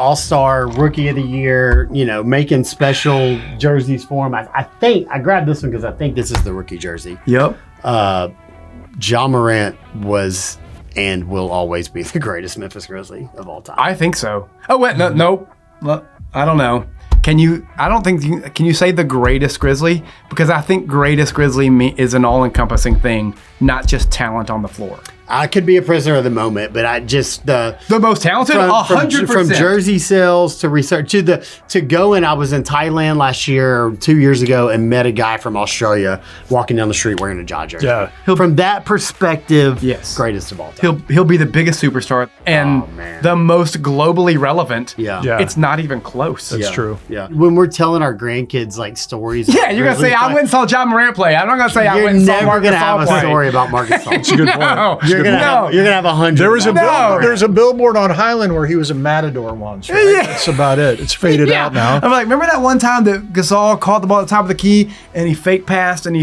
All-Star, Rookie of the Year, making special jerseys for him. I think I grabbed this one because I think this is the rookie jersey. Yep. Ja Morant was and will always be the greatest Memphis Grizzly of all time. I think so. Oh wait, nope. I don't know. Can you say the greatest Grizzly? Because I think greatest Grizzly is an all-encompassing thing, not just talent on the floor. I could be a prisoner of the moment, but I just the most talented, 100%. From jersey sales to research to go in. I was in Thailand last year or 2 years ago and met a guy from Australia walking down the street wearing a Ja jersey. Yeah, from that perspective, yes, greatest of all time. He'll be the biggest superstar and the most globally relevant. Yeah. It's not even close. That's true. Yeah, when we're telling our grandkids like stories. Yeah, you're gonna say I went and saw Ja Morant play. I'm not gonna say I went and saw Marcus Gasol play. You're never gonna have a story about Marcus Gasol. That's a good point. You're gonna have 100. There's a billboard on Highland where he was a matador once. Right? Yeah. That's about it. It's faded out now. I'm like, remember that one time that Gasol caught the ball at the top of the key and he fake passed and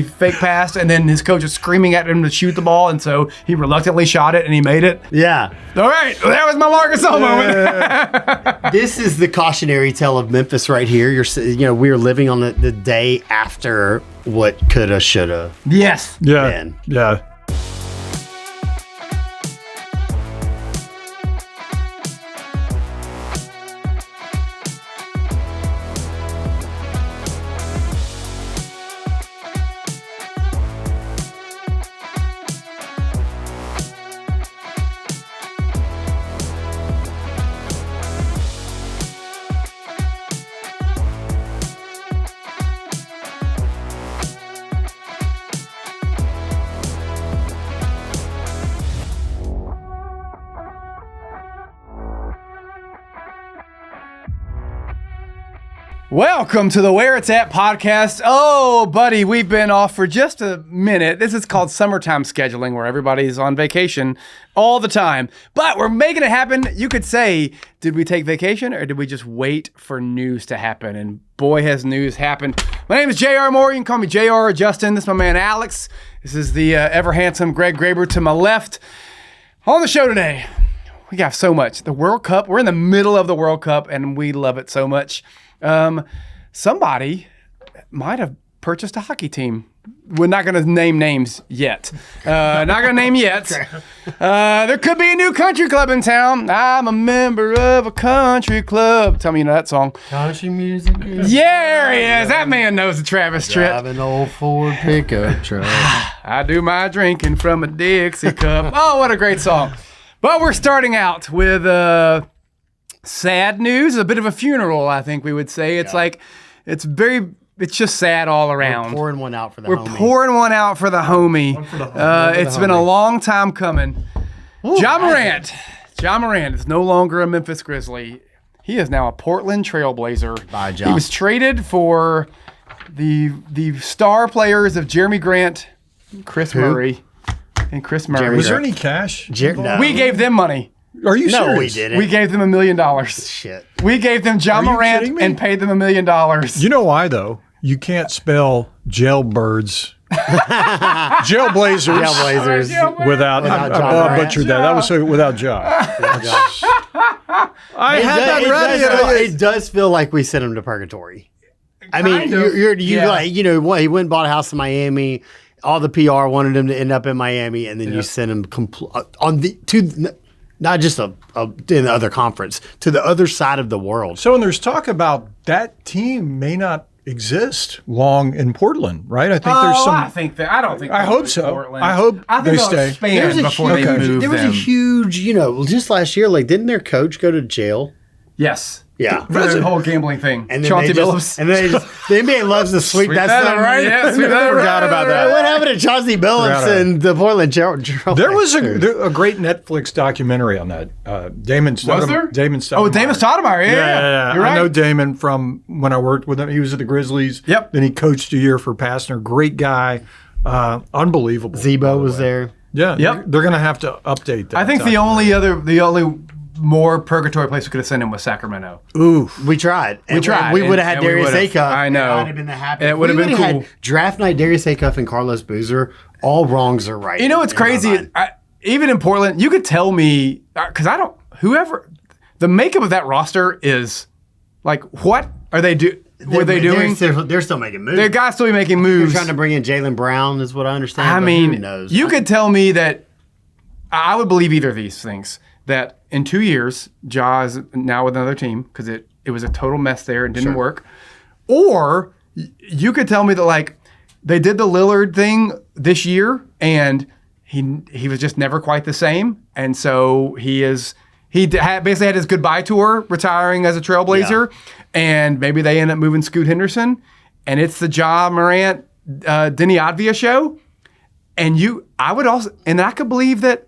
then his coach was screaming at him to shoot the ball, and so he reluctantly shot it and he made it. Yeah. All right, well, that was my Marcus Gasol moment. This is the cautionary tale of Memphis right here. We are living on the day after what coulda, shoulda. Yes. Yeah. Been. Yeah. Welcome to the Where It's At podcast. Oh, buddy, we've been off for just a minute. This is called summertime scheduling, where everybody's on vacation all the time. But we're making it happen. You could say, did we take vacation or did we just wait for news to happen? And boy, has news happened. My name is Ja Morant. You can call me JR or Justin. This is my man Alex. This is the ever handsome Greg Graber to my left. On the show today, we got so much. The World Cup. We're in the middle of the World Cup and we love it so much. Somebody might have purchased a hockey team. We're not going to name names yet. Not going to name yet. There could be a new country club in town. I'm a member of a country club. Tell me you know that song. Country music. Yeah, there he is. That man knows the Travis Tritt. Drive an old Ford pickup truck. I do my drinking from a Dixie cup. Oh, what a great song. But we're starting out with sad news, a bit of a funeral, I think we would say. It's like, it's just sad all around. We're pouring one out for the homie. We're pouring one out for the homie. It's been a long time coming. Ooh, Ja Morant. Ja Morant is no longer a Memphis Grizzly. He is now a Portland Trailblazer. Bye, Ja. He was traded for the star players of Jeremy Grant, Chris Murray. Was there any cash? No. We gave them money. Are you serious? No, we didn't. We gave them $1 million. Shit. We gave them Ja Morant and paid them $1 million. You know why, though? You can't spell jailbirds. Jailblazers without I butchered that. That was without Ja. I had that ready. It does feel like we sent him to purgatory. I mean, like, he went and bought a house in Miami. All the PR wanted him to end up in Miami, and then you sent him not just in the other conference, to the other side of the world. So, and there's talk about that team may not exist long in Portland, right? I think there's some. I don't think. I hope so. Portland. I hope they stay. There was a huge, just last year, like, didn't their coach go to jail? Yes. Yeah. For the whole gambling thing. And then Chauncey Billups. And then the NBA loves to sweep that stuff, right? Yeah, sweep that. Forgot about that. What happened to Chauncey Billups and the Portland Trail? There was a great Netflix documentary on that. Damon Stoudemire. Was there? Damon Stoudemire. Oh, Damon Stoudemire. Yeah. You're right. I know Damon from when I worked with him. He was at the Grizzlies. Yep. Then he coached a year for Pastner. Great guy. Unbelievable. Zebo was there. Yeah. Yep. They're going to have to update that. I think the only more purgatory place we could have sent him was Sacramento. Ooh, we tried. We would have had Darius Acuff. I know. It would have been the happiest. It would have been cool. Had draft night, Darius Acuff and Carlos Boozer. All wrongs are right. You know what's crazy? Even in Portland, you could tell me, because the makeup of that roster is like, what are they doing? They're still making moves. They got to still be making moves. They're trying to bring in Jaylen Brown, is what I understand. I mean, who knows? You could tell me that I would believe either of these things. That in 2 years, Ja is now with another team because it was a total mess there and didn't work. Or you could tell me that like they did the Lillard thing this year and he was just never quite the same, and so basically had his goodbye tour, retiring as a Trailblazer, and maybe they end up moving Scoot Henderson, and it's the Ja Morant, Denny Advia show. And I could believe that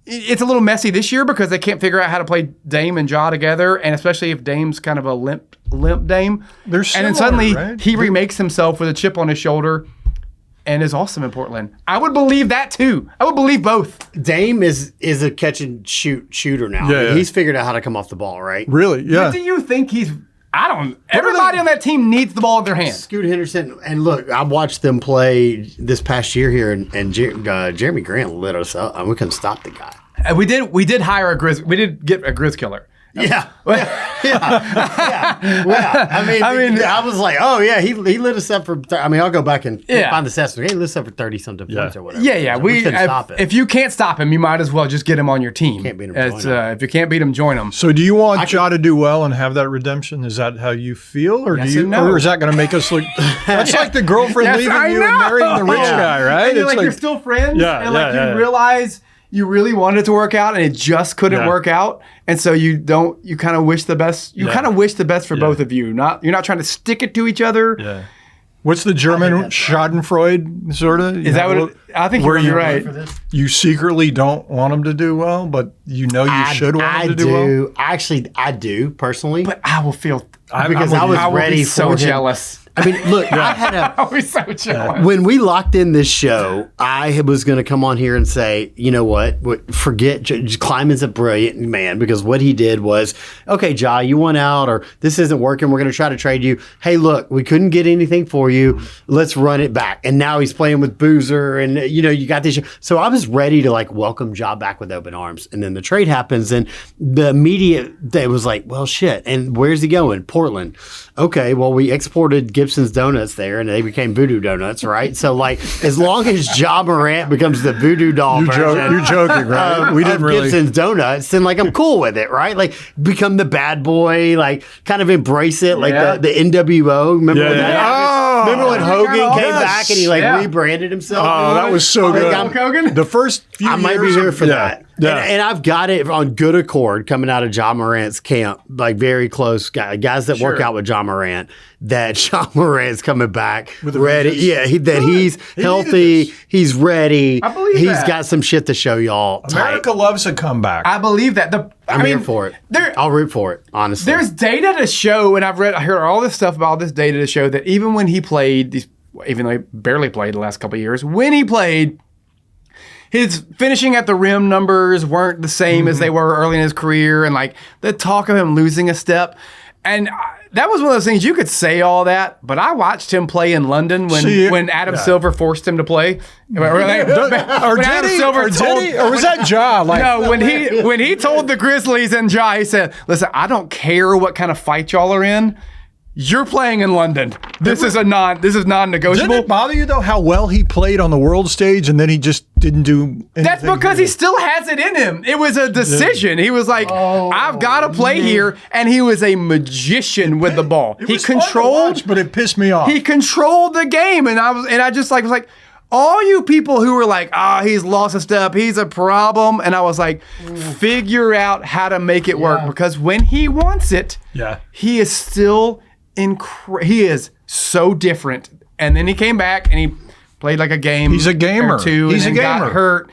it's a little messy this year because they can't figure out how to play Dame and Ja together, and especially if Dame's kind of a limp Dame. They're similar, and then suddenly right? he remakes himself with a chip on his shoulder and is awesome in Portland. I would believe that too. I would believe both. Dame is a catch and shoot shooter now. Yeah, He's figured out how to come off the ball, right? Really? Yeah. What do you think everybody on that team needs the ball in their hands. Scoot Henderson, and look, I watched them play this past year here, and Jeremy Grant lit us up, and we couldn't stop the guy. We did hire a Grizz. We did get a Grizz killer. Yeah. I mean, I was like, oh yeah, he lit us up for. I'll go back and find the stats. He lit us up for 30-something points or whatever. Yeah. We couldn't stop it. If you can't stop him, you might as well just get him on your team. Can't beat him, join him. If you can't beat him, join him. So do you want Ja to do well and have that redemption? Is that how you feel, or Yes do you, and no. or is that going to make us look? That's like the girlfriend Yes, leaving I you and know. marrying the rich guy, right? And you're still friends, Yeah, and yeah. you realize you really wanted it to work out and it just couldn't work out, and so you kind of wish the best. You kind of wish the best for both of you. You're not trying to stick it to each other. Yeah. What's the German Schadenfreude sort of? Is that what? I think you're right. You secretly don't want them to do well, but you should want them to do well. Actually, I do personally, But I will feel because I was ready for so him. Jealous. I mean, look, I had I'll be so jealous. when we locked in this show, I was going to come on here and say, you know what? Forget Kleiman's a brilliant man, because what he did was, okay, Ja, you want out, or this isn't working. We're going to try to trade you. Hey, look, we couldn't get anything for you. Let's run it back. And now he's playing with Boozer, and you got this. So I was ready to welcome Ja back with open arms. And then the trade happens, and the media they was like, well, shit. And where's he going? Portland. Okay, well, we exported Gibson's Donuts there, and they became Voodoo Donuts, right? So, as long as Ja Morant becomes the Voodoo doll You're joking, right? We didn't really. Gibson's Donuts, then, I'm cool with it, right? Become the bad boy, kind of embrace it, the NWO. Remember when remember when Hogan came back and he, rebranded himself? Oh, that was so good. Hulk Hogan? The first few I might be years here of- for that. Yeah. And I've got it on good accord coming out of Ja Morant's camp, very close guys that work out with Ja Morant, that Ja Morant's coming back ready. Yeah, he's healthy. He's ready. I believe he's that. got some shit to show y'all. America loves a comeback. I believe that. I'm here for it. I'll root for it, honestly. There's data to show, and I heard all this stuff about this data to show that even when he played, even though he barely played the last couple of years, when he played, his finishing at the rim numbers weren't the same as they were early in his career, and the talk of him losing a step. And that was one of those things, you could say all that, but I watched him play in London when Adam Silver forced him to play. Or was that Ja? No, when he told the Grizzlies and Ja, he said, listen, I don't care what kind of fight y'all are in. You're playing in London. This is non-negotiable. Didn't it bother you though how well he played on the world stage, and then he just didn't do anything? That's because he still has it in him. It was a decision. He was like, I've got to play here, and he was a magician with the ball. He controlled, but it pissed me off. He controlled the game, and I just was like, all you people who were like, he's lost a step, he's a problem, and I was like, figure out how to make it work, because when he wants it, he is still he is so different. And then he came back and he played a game. He's a gamer. Or two, He's and a then gamer.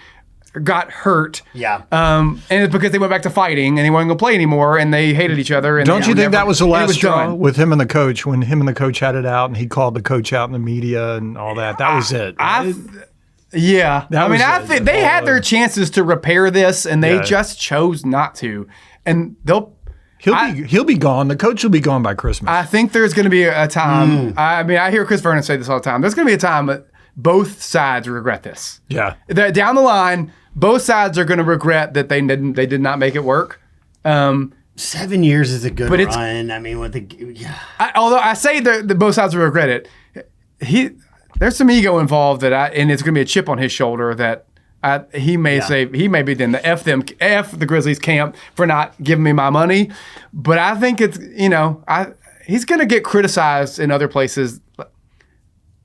Got hurt. Yeah. And it's because they went back to fighting and he wasn't going to play anymore, and they hated each other. And Don't you think that was the last straw done. with him and the coach, when him and the coach had it out and he called the coach out in the media and all that? That was it. Yeah. I think they had their chances to repair this, and they just chose not to. And He'll be gone. The coach will be gone by Christmas. I think there's going to be a time. I hear Chris Vernon say this all the time. There's going to be a time that both sides regret this. Yeah. That down the line, both sides are going to regret that they did not make it work. 7 years is a good But it's- run. I mean, with the Although I say the both sides will regret it, there's some ego involved and it's going to be a chip on his shoulder that he may say he may be then the F the Grizzlies camp for not giving me my money, but I think it's he's going to get criticized in other places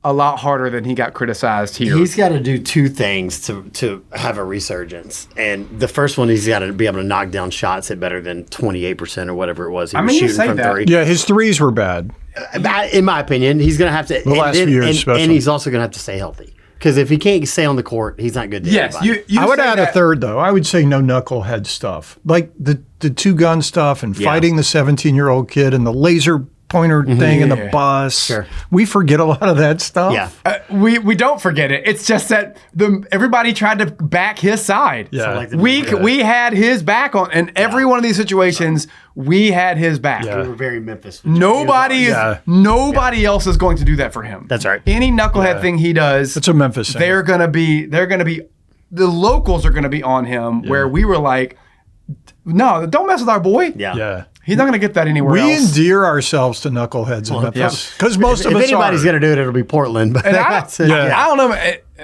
a lot harder than he got criticized here. He's got to do two things to have a resurgence. And the first one, he's got to be able to knock down shots at better than 28% or whatever it was he was shooting from three. Yeah, his threes were bad. In my opinion, he's going to have to. The last few years, especially. And he's also going to have to stay healthy. Because if he can't stay on the court, he's not good to anybody. You I would say add that- a third, though. I would say no knucklehead stuff. Like the two-gun stuff and fighting the 17-year-old kid and the laser pointer thing in the bus. Sure. We forget a lot of that stuff. Yeah. We don't forget it. It's just that everybody tried to back his side. Yeah. So, like, We had his back on in every one of these situations. We had his back. We were very Memphis. Nobody else is going to do that for him. That's right. Any knucklehead thing he does, It's a Memphis thing. they're gonna be the locals are gonna be on him. Where we were like, no, don't mess with our boy. Yeah. He's not gonna get that anywhere We else. endear ourselves to knuckleheads in Memphis. Because most of If us anybody's are. going to do it, it'll be Portland. But And that's I it. don't know.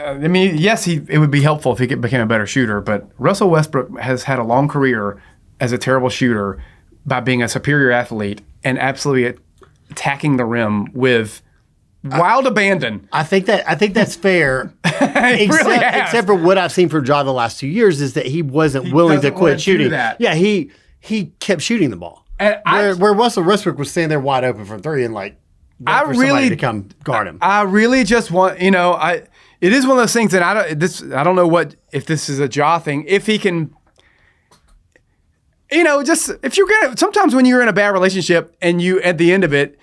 I mean, yes, it would be helpful if he became a better shooter, but Russell Westbrook has had a long career as a terrible shooter by being a superior athlete and absolutely attacking the rim with wild abandon. I think that's fair. He really has. Except for what I've seen from Ja the last 2 years is that he wasn't willing to doesn't quit want to shooting. do that. Yeah, he kept shooting the ball. And where Russell Westbrook was standing there wide open from three and like waiting for somebody to come guard him. I really just want, it is one of those things that I don't know if this is a Ja thing, if he can, just if you're gonna, sometimes when you're in a bad relationship and you at the end of it,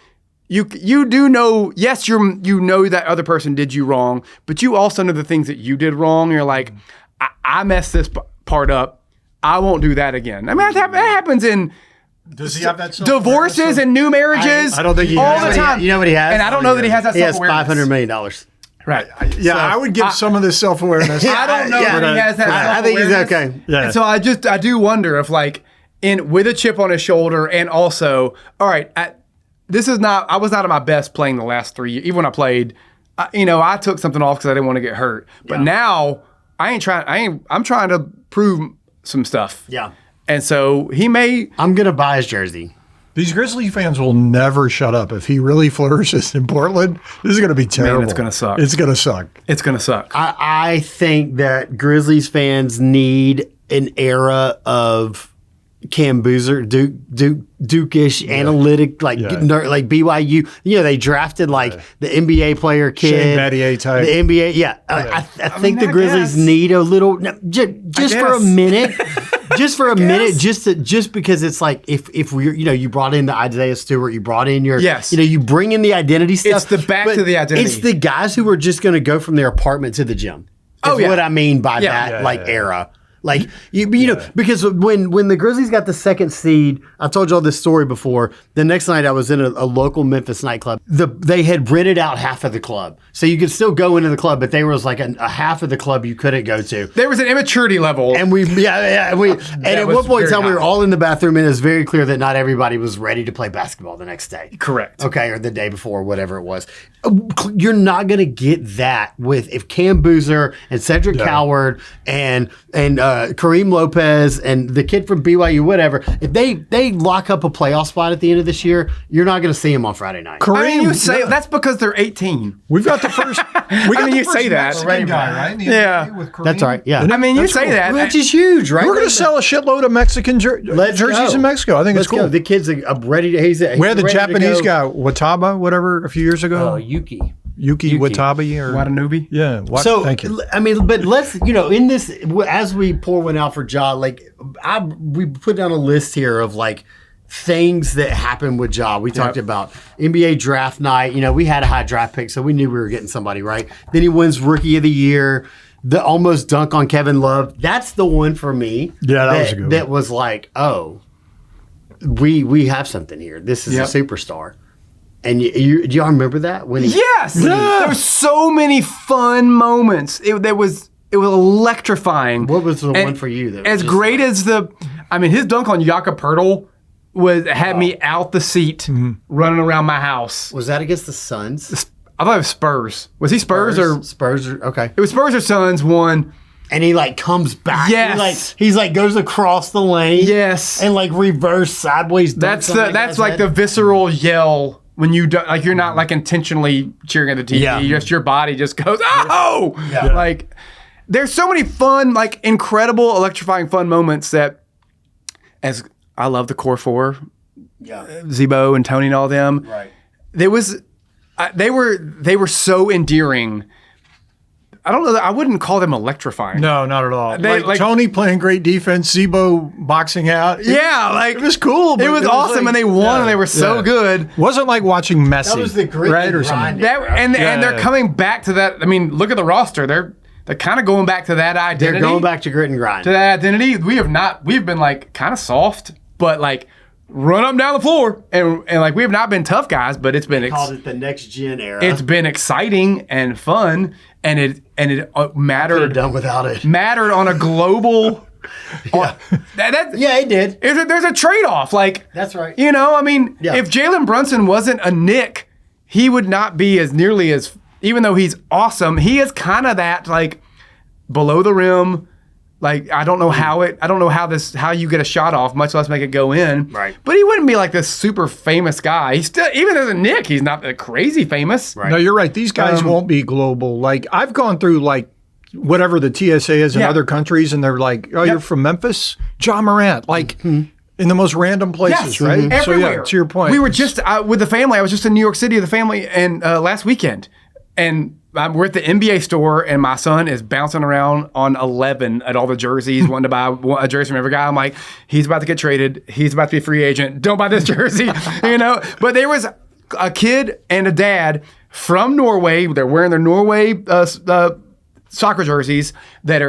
you do know, yes, you know that other person did you wrong, but you also know the things that you did wrong. You're like, I messed this part up. I won't do that again. I mean, that happens in Does he have that divorces and new marriages. I don't think he all has. the time. You know what he has? And I don't know that he has that He has self-awareness. $500 million. Right. Yeah, I would give some of this self-awareness. I don't know that he has that I think he's self-awareness. okay. Yeah. And so I do wonder if with a chip on his shoulder and also, all right, I was not at my best playing the last 3 years. Even when I played, I took something off because I didn't want to get hurt. But now I'm trying to prove some stuff. Yeah. And so he may. I'm going to buy his jersey. These Grizzly fans will never shut up. If he really flourishes in Portland, this is going to be terrible. it's gonna suck. It's going to suck. It's going to suck. I think that Grizzlies fans need an era of Cam Boozer, Duke-ish, analytic, like BYU. They drafted the NBA player kid. Shane Battier type. The NBA, yeah. I think the Grizzlies need a little, just for a minute. Just for a minute, just because it's like if we're you brought in the Isaiah Stewart, you brought in your you bring in the identity stuff. It's the back to the identity. It's the guys who are just going to go from their apartment to the gym. That's what I mean by that era. Like because when the Grizzlies got the second seed, I told y'all this story before. The next night I was in a local Memphis nightclub. They had rented out half of the club, so you could still go into the club, but there was like a half of the club you couldn't go to. There was an immaturity level, and at one point in time we were all in the bathroom, and it was very clear that not everybody was ready to play basketball the next day. Correct. Okay, or the day before, whatever it was. You're not going to get that if Cam Boozer and Cedric Coward and Kareem Lopez and the kid from BYU, whatever. If they lock up a playoff spot at the end of this year, you're not going to see them on Friday night. Kareem, you say that's because they're 18. We've got the first. You say that. Mexican guy, right? Yeah. With Kareem. That's right. Yeah, You say that, which is huge, right? We're going to sell a shitload of Mexican jerseys go. in Mexico. I think it's cool. Go. The kid's ready to. He's we had the ready Japanese to go. guy, Wataba, whatever, a few years ago. Yuki Watanabe or Watanabe. Yeah. So thank you. I mean, but let's in this as we pour one out for Ja, we put down a list here of things that happened with Ja. We talked about NBA draft night. We had a high draft pick, so we knew we were getting somebody right. Then he wins Rookie of the Year. The almost dunk on Kevin Love. That's the one for me. Yeah, that was a good one. That was we have something here. This is a superstar. And do y'all remember that? Yes! There were so many fun moments. It was electrifying. What was the one for you? That as great as his dunk on Jakob Poeltl had me out the seat running around my house. Was that against the Suns? I thought it was Spurs. Was he Spurs or Spurs? Okay. It was Spurs or Suns won. And he like comes back. Yes. He's like goes across the lane. Yes. And like reverse sideways. That's like the visceral yell when you do, like you're not like intentionally cheering at the TV. Yeah. Just your body just goes, oh! Yeah. Like there's so many fun, like incredible, electrifying fun moments that as I love the core four, Zebo and Tony and all them. Right. There was they were so endearing. I don't know. I wouldn't call them electrifying. No, not at all. They, like Tony playing great defense, Zebo boxing out. Like it was cool. It was awesome, like, and they won, and they were so good. Wasn't like watching Messi. That was the Grizzly right, or something. And they're coming back to that. I mean, look at the roster. They're kind of going back to that identity. They're going back to grit and grind. To that identity. We've been like kind of soft, but like run up and down the floor, and like we have not been tough guys, but it's been called it the next gen era. It's been exciting and fun, and it mattered. Done without it. Mattered on a global. It did. There's a trade off. Like that's right. You know, I mean, if Jalen Brunson wasn't a Knick, he would not be as nearly as. Even though he's awesome, he is kind of that like below the rim. Like I don't know how you get a shot off, much less make it go in. Right. But he wouldn't be like this super famous guy. He's still, even as a Knick, he's not that crazy famous. Right. No, you're right. These guys won't be global. Like I've gone through like whatever the TSA is in other countries, and they're like, "Oh, you're from Memphis, Ja Morant." Like in the most random places, right? Everywhere. So to your point, we were just with the family. I was just in New York City with the family, and last weekend, and. We're at the NBA store, and my son is bouncing around on 11 at all the jerseys, wanting to buy a jersey from every guy. I'm like, he's about to get traded. He's about to be a free agent. Don't buy this jersey, you know? But there was a kid and a dad from Norway. They're wearing their Norway soccer jerseys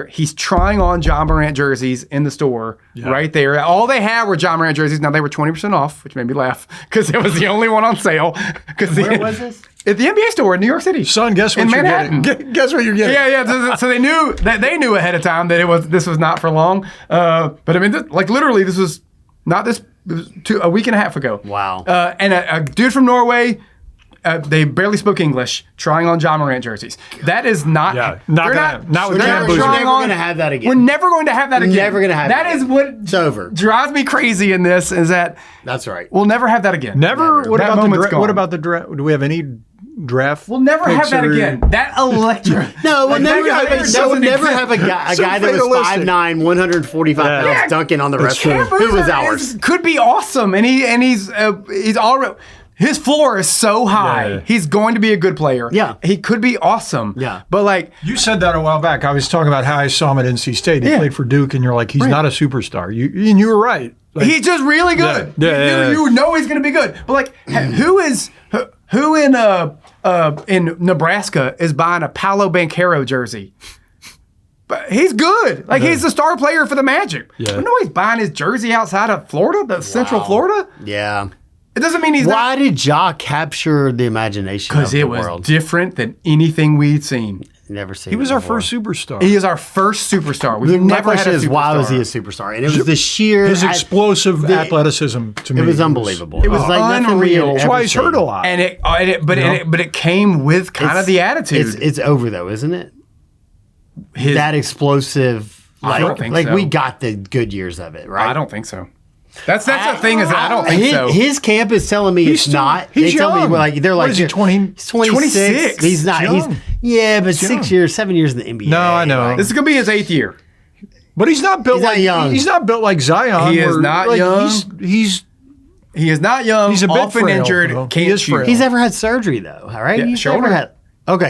he's trying on Ja Morant jerseys in the store right there. All they had were Ja Morant jerseys. Now they were 20% off, which made me laugh because it was the only one on sale. Where was this? At the NBA store in New York City. Son, guess what you're getting. Guess what you're getting. Yeah. So they knew ahead of time that this was not for long. But I mean, literally, this was not this. It was a week and a half ago. Wow. And a dude from Norway. They barely spoke English, trying on Ja Morant jerseys. That is not. Yeah, not with We're never going to have that again. We're never going to have that again. Never going to have that. That is what it's over. Drives me crazy in this is that. That's right. We'll never have that again. Never. What that about the draft? Do we have any draft? We'll never have that again. That electric. No, we'll never have a guy that was 5'9", 145 pounds dunking on the rest of it. Who was ours? Could be awesome, and he's already. His floor is so high. Yeah. He's going to be a good player. Yeah. He could be awesome. Yeah. But like you said that a while back. I was talking about how I saw him at NC State. He played for Duke, and you're like, he's not a superstar. You were right. Like, he's just really good. You know he's going to be good. But like, who in Nebraska is buying a Paolo Banchero jersey? But he's good. Like he's the star player for the Magic. Yeah. But nobody's buying his jersey outside of Florida, Central Florida. Yeah. It doesn't mean he's Why did Ja capture the imagination of the world? Because it was different than anything we'd seen. Never seen. He was our first superstar. He is our first superstar. We've never had a superstar. Why was he a superstar? And it was the sheer his explosive athleticism to me. It was unbelievable. It was like unreal. That's why he's hurt a lot. And it came with kind of the attitude. It's over though, isn't it? That explosive. I don't think so. We got the good years of it, right? I don't think so. That's the thing is I don't think so. His camp is telling me it's not. He's young. Tell me like they're like what is he, 20? He's 26. He's not. He's but 6 years, 7 years in the NBA. No, I know. Like, this is gonna be his 8th year. But he's not built like young. He's not built like Zion. He is not young. He is not young. He's a bit often frail, injured. though. Can't shoot. He's ever had surgery though, all right? Yeah, shoulder.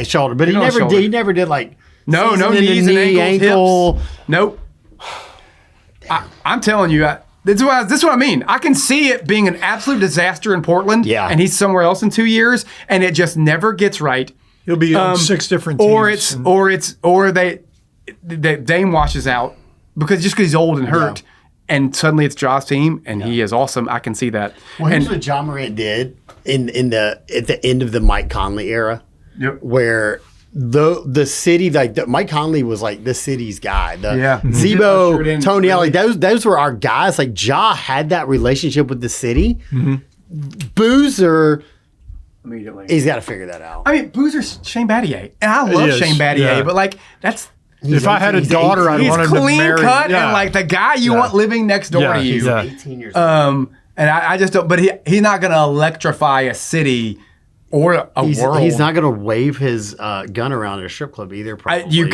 Shoulder. But he never did like no knees and ankles, hips. Nope. I'm telling you. This is what I mean. I can see it being an absolute disaster in Portland, and he's somewhere else in 2 years, and it just never gets right. He'll be on 6 different teams. Or Dame washes out because he's old and hurt, and suddenly it's Ja's team, and he is awesome. I can see that. Well, here's what Ja Morant did at the end of the Mike Conley era, where the city, like Mike Conley was like the city's guy. Zebo, Tony Allen, those were our guys. Like Ja had that relationship with the city. Boozer, immediately, he's got to figure that out. I mean, Boozer's Shane Battier, and I love Shane Battier, but like that's. If I had a daughter, I'd want to marry. He's clean cut and like the guy you want living next door to you. He's 18 years old. And I just don't. But he's not going to electrify a city or a world. He's not going to wave his gun around at a strip club either. Probably.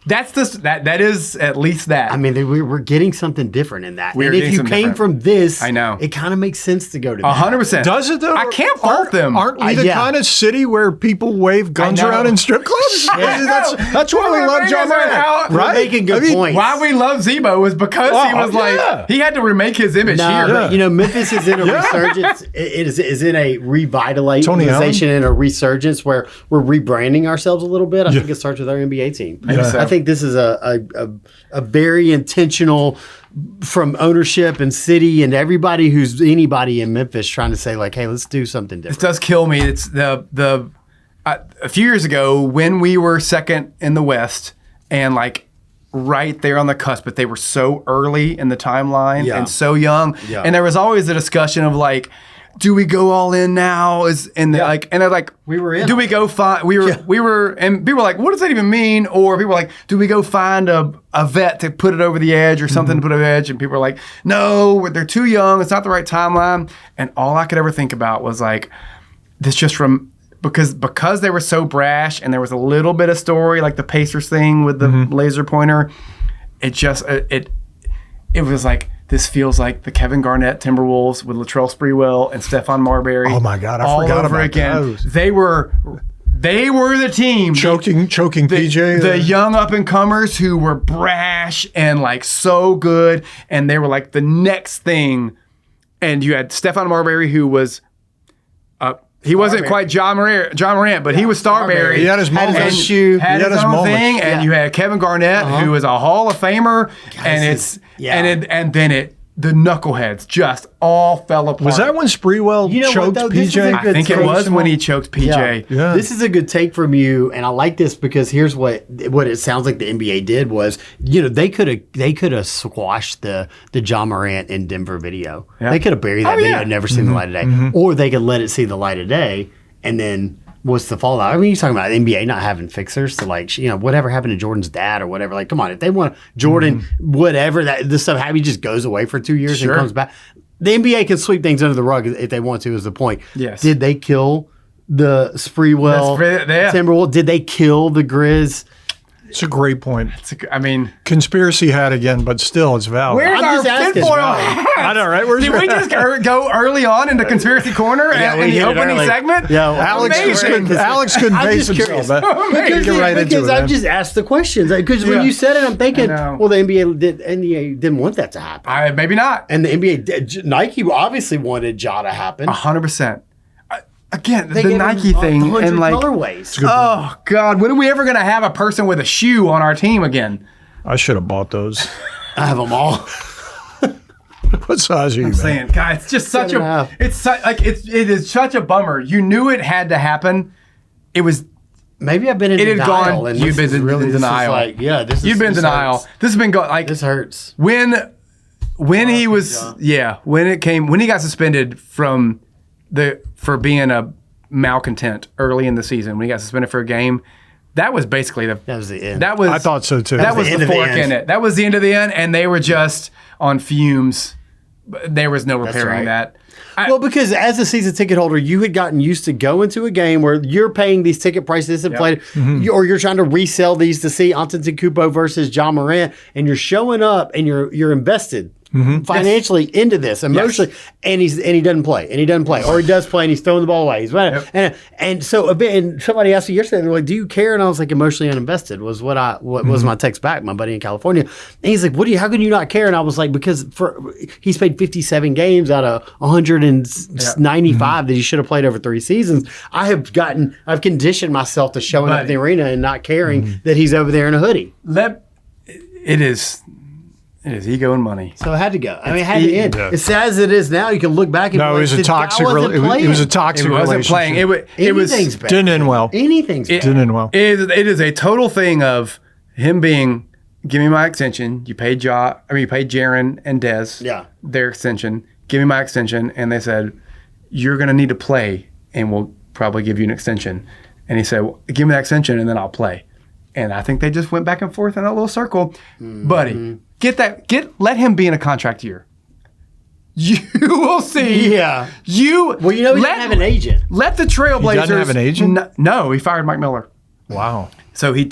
That is at least that. I mean, we're getting something different in that. We're and if you came from this, I know it kind of makes sense to go to that. 100%. Does it though? I can't fault them. Aren't we the kind of city where people wave guns around in strip clubs? That's why we love Ja Morant. Right? Making good points. Why we love Zebo was because he was like he had to remake his image here. But, Memphis is in a resurgence. It is in a revitalization and a resurgence where we're rebranding ourselves a little bit. I think it starts with our NBA team. I think this is a very intentional from ownership and city and everybody who's anybody in Memphis trying to say like, hey, let's do something different. This does kill me. It's a few years ago when we were second in the West and like right there on the cusp, but they were so early in the timeline and so young. Yeah. And there was always a discussion of like, do we go all in now? And they're like, we were in. Do we go find? We were, and people were like, what does that even mean? Or people were like, do we go find a vet to put it over the edge or something to put over the edge? And people were like, no, they're too young. It's not the right timeline. And all I could ever think about was like, this just from because they were so brash and there was a little bit of story like the Pacers thing with the laser pointer. It just it was like. This feels like the Kevin Garnett Timberwolves with Latrell Sprewell and Stephon Marbury. Oh my God, I all forgot over about again. those. They were the team choking PJ. The young up and comers who were brash and like so good, and they were like the next thing. And you had Stephon Marbury who was. He wasn't quite Ja Morant, but he was Starberry. He had his moment. Had his own thing, and you had Kevin Garnett, who is a Hall of Famer, and then the knuckleheads just all fell apart. Was that when Sprewell choked PJ? I think it was when he choked PJ. Yeah. This is a good take from you, and I like this because here's what it sounds like the NBA did was, they could have squashed the Ja Morant in Denver video. Yeah. They could have buried that video and never seen the light of day, or they could let it see the light of day, and then. What's the fallout? I mean, you're talking about the NBA not having fixers to like, whatever happened to Jordan's dad or whatever. Like, come on, if they want Jordan, whatever this stuff happened, he just goes away for 2 years and comes back. The NBA can sweep things under the rug if they want to. Is the point? Yes. Did they kill the Sprewell Timberwolves? Did they kill the Grizz? It's a great point. Conspiracy hat again, but still, it's valid. Where's our tinfoil hat? I know, right? Did we just go early on into Conspiracy Corner in the opening segment? Yeah, Alex couldn't base himself. Because I've just asked the questions. Because when you said it, I'm thinking, well, the NBA didn't want that to happen. Maybe not. And the NBA, Nike obviously wanted Ja to happen. 100%. Again, the Nike thing and like colorways. Oh God, when are we ever going to have a person with a shoe on our team again? I should have bought those. I have them all. What size are you? I'm saying, guys, it's just such a. It is such a bummer. You knew it had to happen. It was. Maybe I've been in denial. You've been in denial. You've been in denial. This has been going like this hurts. When he was when he got suspended for being a malcontent early in the season, when he got suspended for a game, that was basically that was the end. I thought so too. That was the fork in it. That was the end of the end, and they were just on fumes. There was no repairing that. Because as a season ticket holder, you had gotten used to going to a game where you're paying these ticket prices inflated, or you're trying to resell these to see Antetokounmpo versus Ja Morant, and you're showing up and you're invested. Financially into this emotionally, and he doesn't play, or he does play and he's throwing the ball away. He's running, and somebody asked me yesterday, they're like, "Do you care?" And I was like, "Emotionally uninvested" was what was my text back. My buddy in California, and he's like, how can you not care?" And I was like, because he's played 57 games out of 195 that he should have played over 3 seasons. I've conditioned myself to showing up in the arena and not caring that he's over there in a hoodie. It is ego and money. So it had to go. I mean, it had to end. As sad as it is now, you can look back and No, it was a toxic. It was a toxic It wasn't relationship. playing. It was Anything's bad. Didn't end well. Anything's bad. Didn't end well. It is a total thing of him being, give me my extension. You paid Jaren and Dez their extension. Give me my extension. And they said, you're going to need to play and we'll probably give you an extension. And he said, well, give me that extension and then I'll play. And I think they just went back and forth in that little circle. Mm-hmm. Buddy, let him be in a contract year. You will see. Yeah. Well, he doesn't have an agent. Let the Trailblazers. He doesn't have an agent? No, he fired Mike Miller. Wow. So he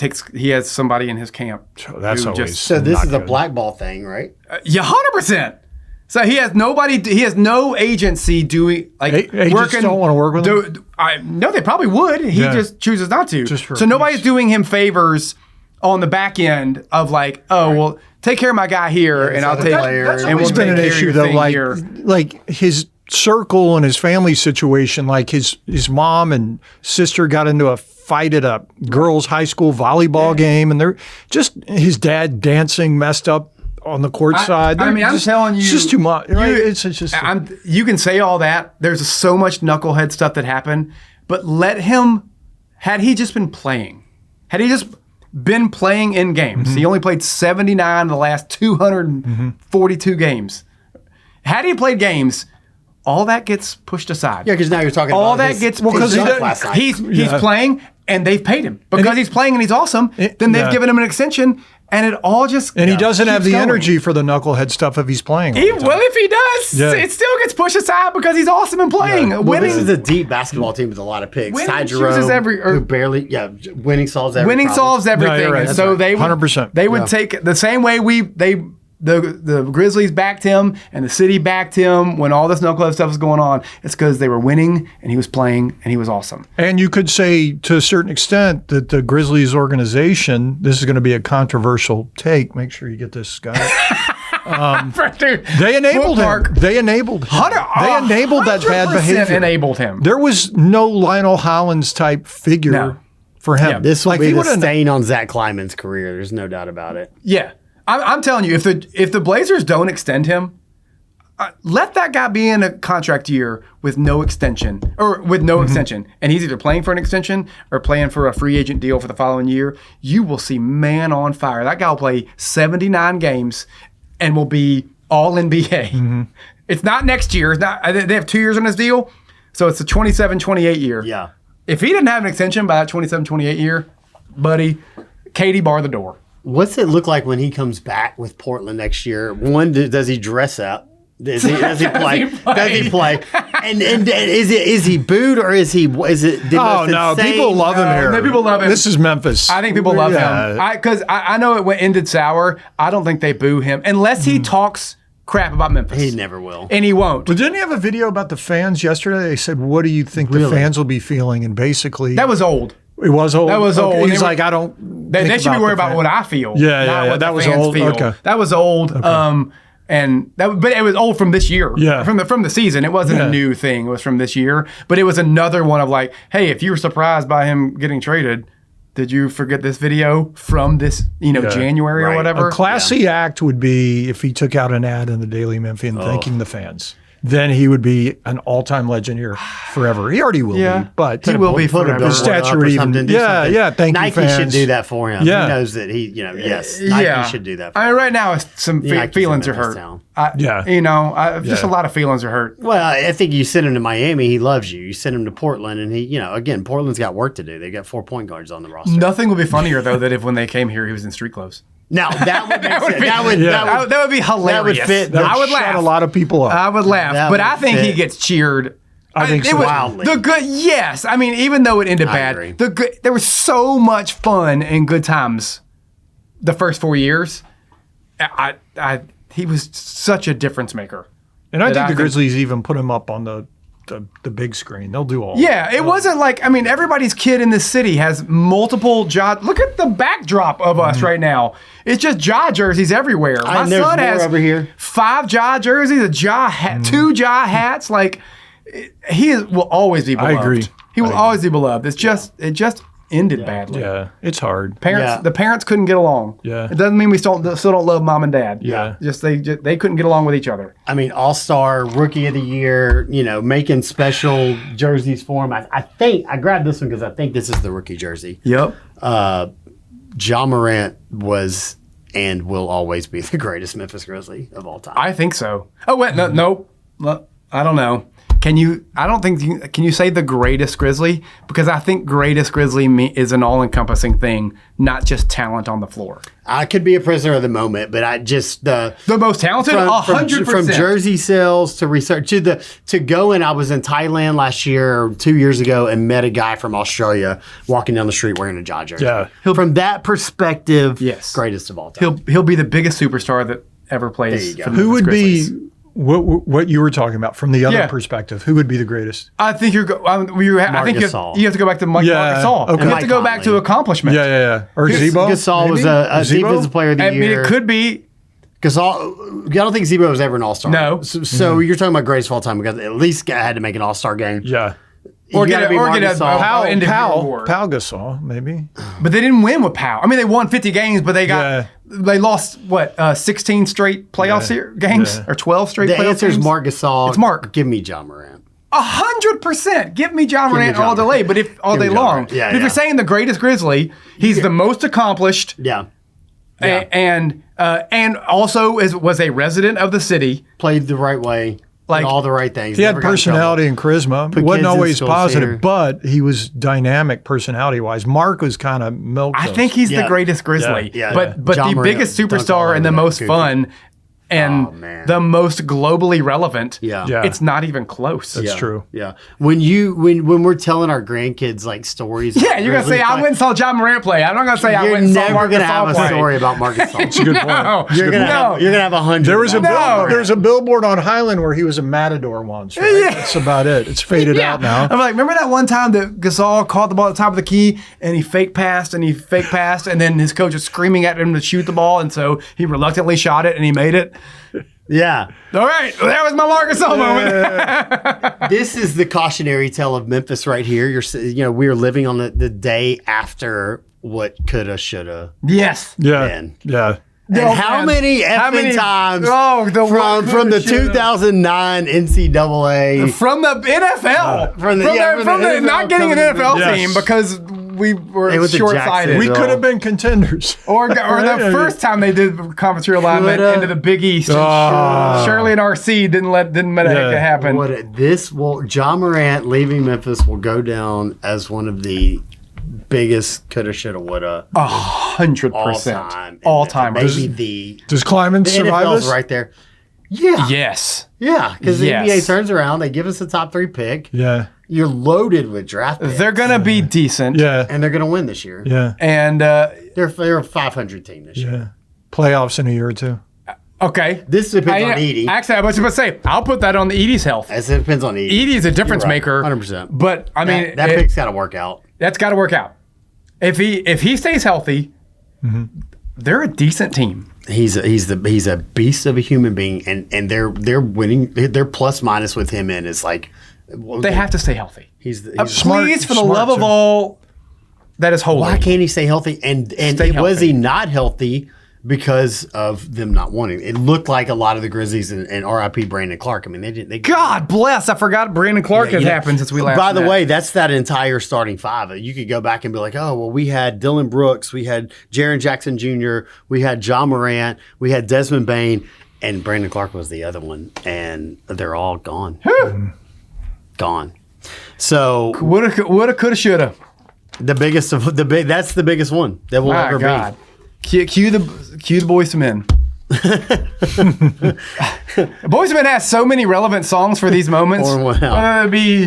has somebody in his camp. So that's always So this is a good. blackball thing, right? Yeah, 100%. So he has nobody. He has no agency doing Agents working. don't want to work with him? No, they probably would. He just chooses not to. So nobody's doing him favors on the back end of well, take care of my guy here, and I'll take. That's and It's been an issue though, like his circle and his family situation. Like his mom and sister got into a fight at a girls' high school volleyball game, and they're just his dad dancing messed up on the court side. I'm telling you, it's just too much. Right? It's just. You can say all that. There's so much knucklehead stuff that happened, but let him. Had he just been playing, in games, he only played 79 of the last 242 games. Had he played games, all that gets pushed aside. Yeah, because now you're talking about all that gets because he's playing and they've paid him because he's playing and he's awesome. Then they've given him an extension. And it all just and he doesn't have the going. energy for the knucklehead stuff if he's playing. Well, if he does, it still gets pushed aside because he's awesome in playing. Yeah. Well, this is a deep basketball team with a lot of picks. Ty Jerome, who barely, winning solves everything. Winning solves everything. No, right. So they would, 100%. They would take the same way the Grizzlies backed him and the city backed him when all this knucklehead stuff was going on. It's because they were winning and he was playing and he was awesome. And you could say to a certain extent that the Grizzlies organization, this is going to be a controversial take. Make sure you get this, guy. They enabled him. They enabled him. They enabled that bad behavior. Enabled him. There was no Lionel Hollins type figure for him. Yeah, this will be the stain on Zach Kleiman's career. There's no doubt about it. Yeah. I'm telling you, if the Blazers don't extend him, let that guy be in a contract year with no extension extension, and he's either playing for an extension or playing for a free agent deal for the following year. You will see man on fire. That guy will play 79 games and will be all NBA. Mm-hmm. It's not next year. It's not. They have 2 years on his deal, so it's the 27-28 year. Yeah. If he didn't have an extension by that 27-28 year, buddy, Katie bar the door. What's it look like when he comes back with Portland next year? One, does he dress up? Does he play? Does he play? And is he booed or is it? Oh no, people love him here. People love him. This is Memphis. I think people love him. Because I know it ended sour. I don't think they boo him unless he talks crap about Memphis. He never will, and he won't. But didn't he have a video about the fans yesterday? They said, "What do you think the fans will be feeling?" And basically, that was old. It was old. That was old. He's like, I don't. They should be worried about what I feel. Yeah. That was old. Okay. That was old. Okay. But it was old from this year. Yeah. From the season. It wasn't a new thing. It was from this year. But it was another one of like, hey, if you were surprised by him getting traded, did you forget this video from this, January or whatever? A classy act would be if he took out an ad in the Daily Memphian thanking the fans. Then he would be an all-time legend here forever. He already will be, but he will be forever. His stature would even. Thank you, Nike fans. should do that for him. Yeah. He knows that Nike should do that for him. I mean, right now, some feelings are hurt. Just a lot of feelings are hurt. Well, I think you send him to Miami, he loves you. You send him to Portland, and he, again, Portland's got work to do. They got 4 point guards on the roster. Nothing would be funnier, though, than if when they came here, he was in street clothes. Now that would make sense. That would be hilarious. That would fit. I would laugh. A lot of people up. I would laugh, but I think he gets cheered. I think so. Wildly. The good, yes. I mean, even though it ended bad, there was so much fun and good times. The first 4 years, he was such a difference maker. And I think the Grizzlies even put him up on the big screen. They'll do all. Yeah, it wasn't like, I mean, everybody's kid in this city has multiple Ja. Look at the backdrop of us right now. It's just Ja jerseys everywhere. My son has over here. 5 Ja jerseys, a Ja hat, 2 Ja hats. Like, will always be beloved. I agree. He will always be beloved. It just ended badly. Yeah, it's hard. The parents couldn't get along. Yeah. It doesn't mean we still don't love mom and dad. Yeah. Just they couldn't get along with each other. I mean, All-Star, Rookie of the Year, making special jerseys for him. I think I grabbed this one because I think this is the rookie jersey. Yep. Ja Morant was and will always be the greatest Memphis Grizzly of all time. I think so. Oh wait, no, I don't know. Can you say the greatest Grizzly? Because I think greatest Grizzly is an all-encompassing thing, not just talent on the floor. I could be a prisoner of the moment, but I just the most talented, 100%. From jersey sales to research to go in. I was in Thailand last year or 2 years ago and met a guy from Australia walking down the street wearing a Ja jersey. Yeah. From that perspective, yes, greatest of all time. He'll be the biggest superstar that ever plays. For the Who would Grizzlies. be what you were talking about from the other perspective? Who would be the greatest? I think I think you have to go back to Marc Gasol. Okay. You have to go back to accomplishment. Yeah. Or Zebo? Gasol was a defensive player of the year. I mean, it could be. Gasol, I don't think Zebo was ever an All-Star. No. So you're talking about greatest of all time because at least guy had to make an All-Star game. Yeah. Or get a Pau award. Gasol, maybe. But they didn't win with Pau. I mean, they won 50 games, but they lost 16 straight playoff games or 12 straight playoff games. The answer is Marc Gasol. It's Marc. Give me Ja Morant. 100%. Give me Ja Morant all day, but all day long. Yeah, if you're saying the greatest Grizzly, he's the most accomplished. Yeah. And also was a resident of the city. Played the right way. Like all the right things. He had personality and charisma. He wasn't always positive, but he was dynamic personality-wise. Marc was kind of milk. I think he's the greatest Grizzly. But the biggest superstar and the most fun and the most globally relevant. It's not even close. That's true. Yeah. When we're telling our grandkids like stories. Yeah, you're gonna say I went and saw Ja Morant play. I'm not gonna say I went and saw Marc Gasol play. You're never gonna have a story about Marc Gasol. That's a good point. You're gonna have 100. There was a billboard on Highland where he was a matador once. Right? Yeah. That's about it. It's faded out now. I'm like, remember that one time that Gasol caught the ball at the top of the key and he fake passed and then his coach was screaming at him to shoot the ball, and so he reluctantly shot it and he made it. Yeah. All right. Well, that was my Marc Gasol moment. This is the cautionary tale of Memphis right here. We are living on the day after what coulda, shoulda. Yes. Been. Yeah. And how many times from the 2009 NCAA from the NFL from the not getting an NFL team because we were short-sighted. We could have been contenders. Or the first time they did conference realignment into the Big East. Shirley and RC didn't let it happen. Ja Morant leaving Memphis will go down as one of the biggest coulda, shoulda, woulda. 100%. All time. Does Kleiman survive NFL's this? right there. Yeah. Yes. Yeah, because the NBA turns around, they give us a top 3 pick. Yeah. You're loaded with draft picks. They're going to be decent. Yeah. And they're going to win this year. Yeah. And they're a 500 team this year. Yeah. Playoffs in a year or two. Okay. This depends on Edey. Actually, I was about to say, I'll put that on the Edey's health. It depends on Edey. Edey's a difference maker. 100%. But, I mean... That pick's got to work out. That's got to work out. If he stays healthy, they're a decent team. He's a beast of a human being, and they're winning. Their plus minus with him in is like they have to stay healthy. He's smart. Please, for the love of all that is holy, why can't he stay healthy? And was he not healthy because of them not wanting? It looked like a lot of the Grizzlies and RIP Brandon Clark. I mean, they God bless. I forgot Brandon Clark has happened since we last. By the way, that's that entire starting 5. You could go back and be like, oh well, we had Dylan Brooks, we had Jaren Jackson Jr., we had Ja Morant, we had Desmond Bane, and Brandon Clark was the other one, and they're all gone. Gone. So woulda, coulda, shoulda. The biggest of the big. That's the biggest one that will ever be. Cue the Boys to Men. Boys to Men has so many relevant songs for these moments. Whether it be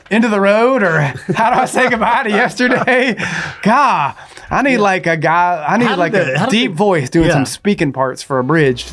Into the Road or How Do I Say Goodbye to Yesterday. God, I need like a guy. I need like a deep voice doing some speaking parts for a bridge.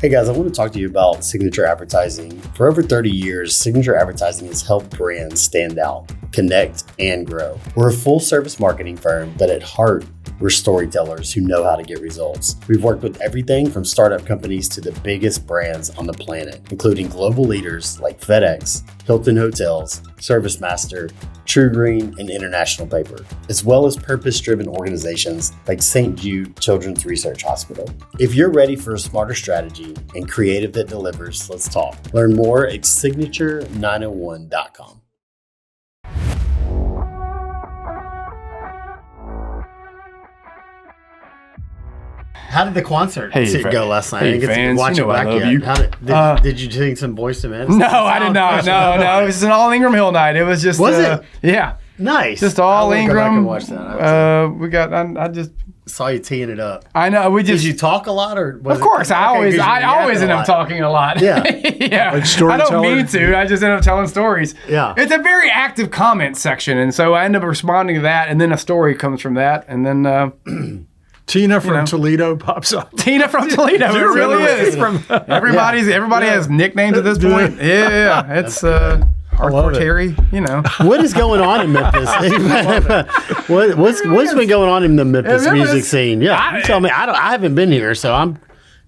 Hey guys, I want to talk to you about signature advertising. For over 30 years, signature advertising has helped brands stand out, connect, and grow. We're a full-service marketing firm, but at heart, We're storytellers who know how to get results. We've worked with everything from startup companies to the biggest brands on the planet, including global leaders like FedEx, Hilton Hotels, ServiceMaster, True Green, and International Paper, as well as purpose-driven organizations like St. Jude Children's Research Hospital. If you're ready for a smarter strategy and creative that delivers, let's talk. Learn more at signature901.com. How did the concert go last night? Hey, I didn't get fans, to watch you know it I back love yet. you. Did you sing some Boyz II Men? No, I did not. No, it was an all Ingram Hill night. It was just Was it? Yeah, Nice. just all I Ingram. Go back and watch that. We got. I just. Saw you teeing it up. I know. We Did just. you talk a lot, or was Of course, it, I always yapping end a up lot. talking a lot. Yeah. Yeah. Like I don't mean storyteller? to. I just end up telling stories. Yeah. It's a very active comment section, and so I end up responding to that, and then a story comes from that, and then Tina from Toledo pops up. Tina from Toledo. It really is. Everybody has nicknames at this point. Yeah. It's hardcore it. Terry. You know. What is going on in Memphis? What's been going on in the Memphis music scene? Yeah, you tell me. I haven't been here, so I'm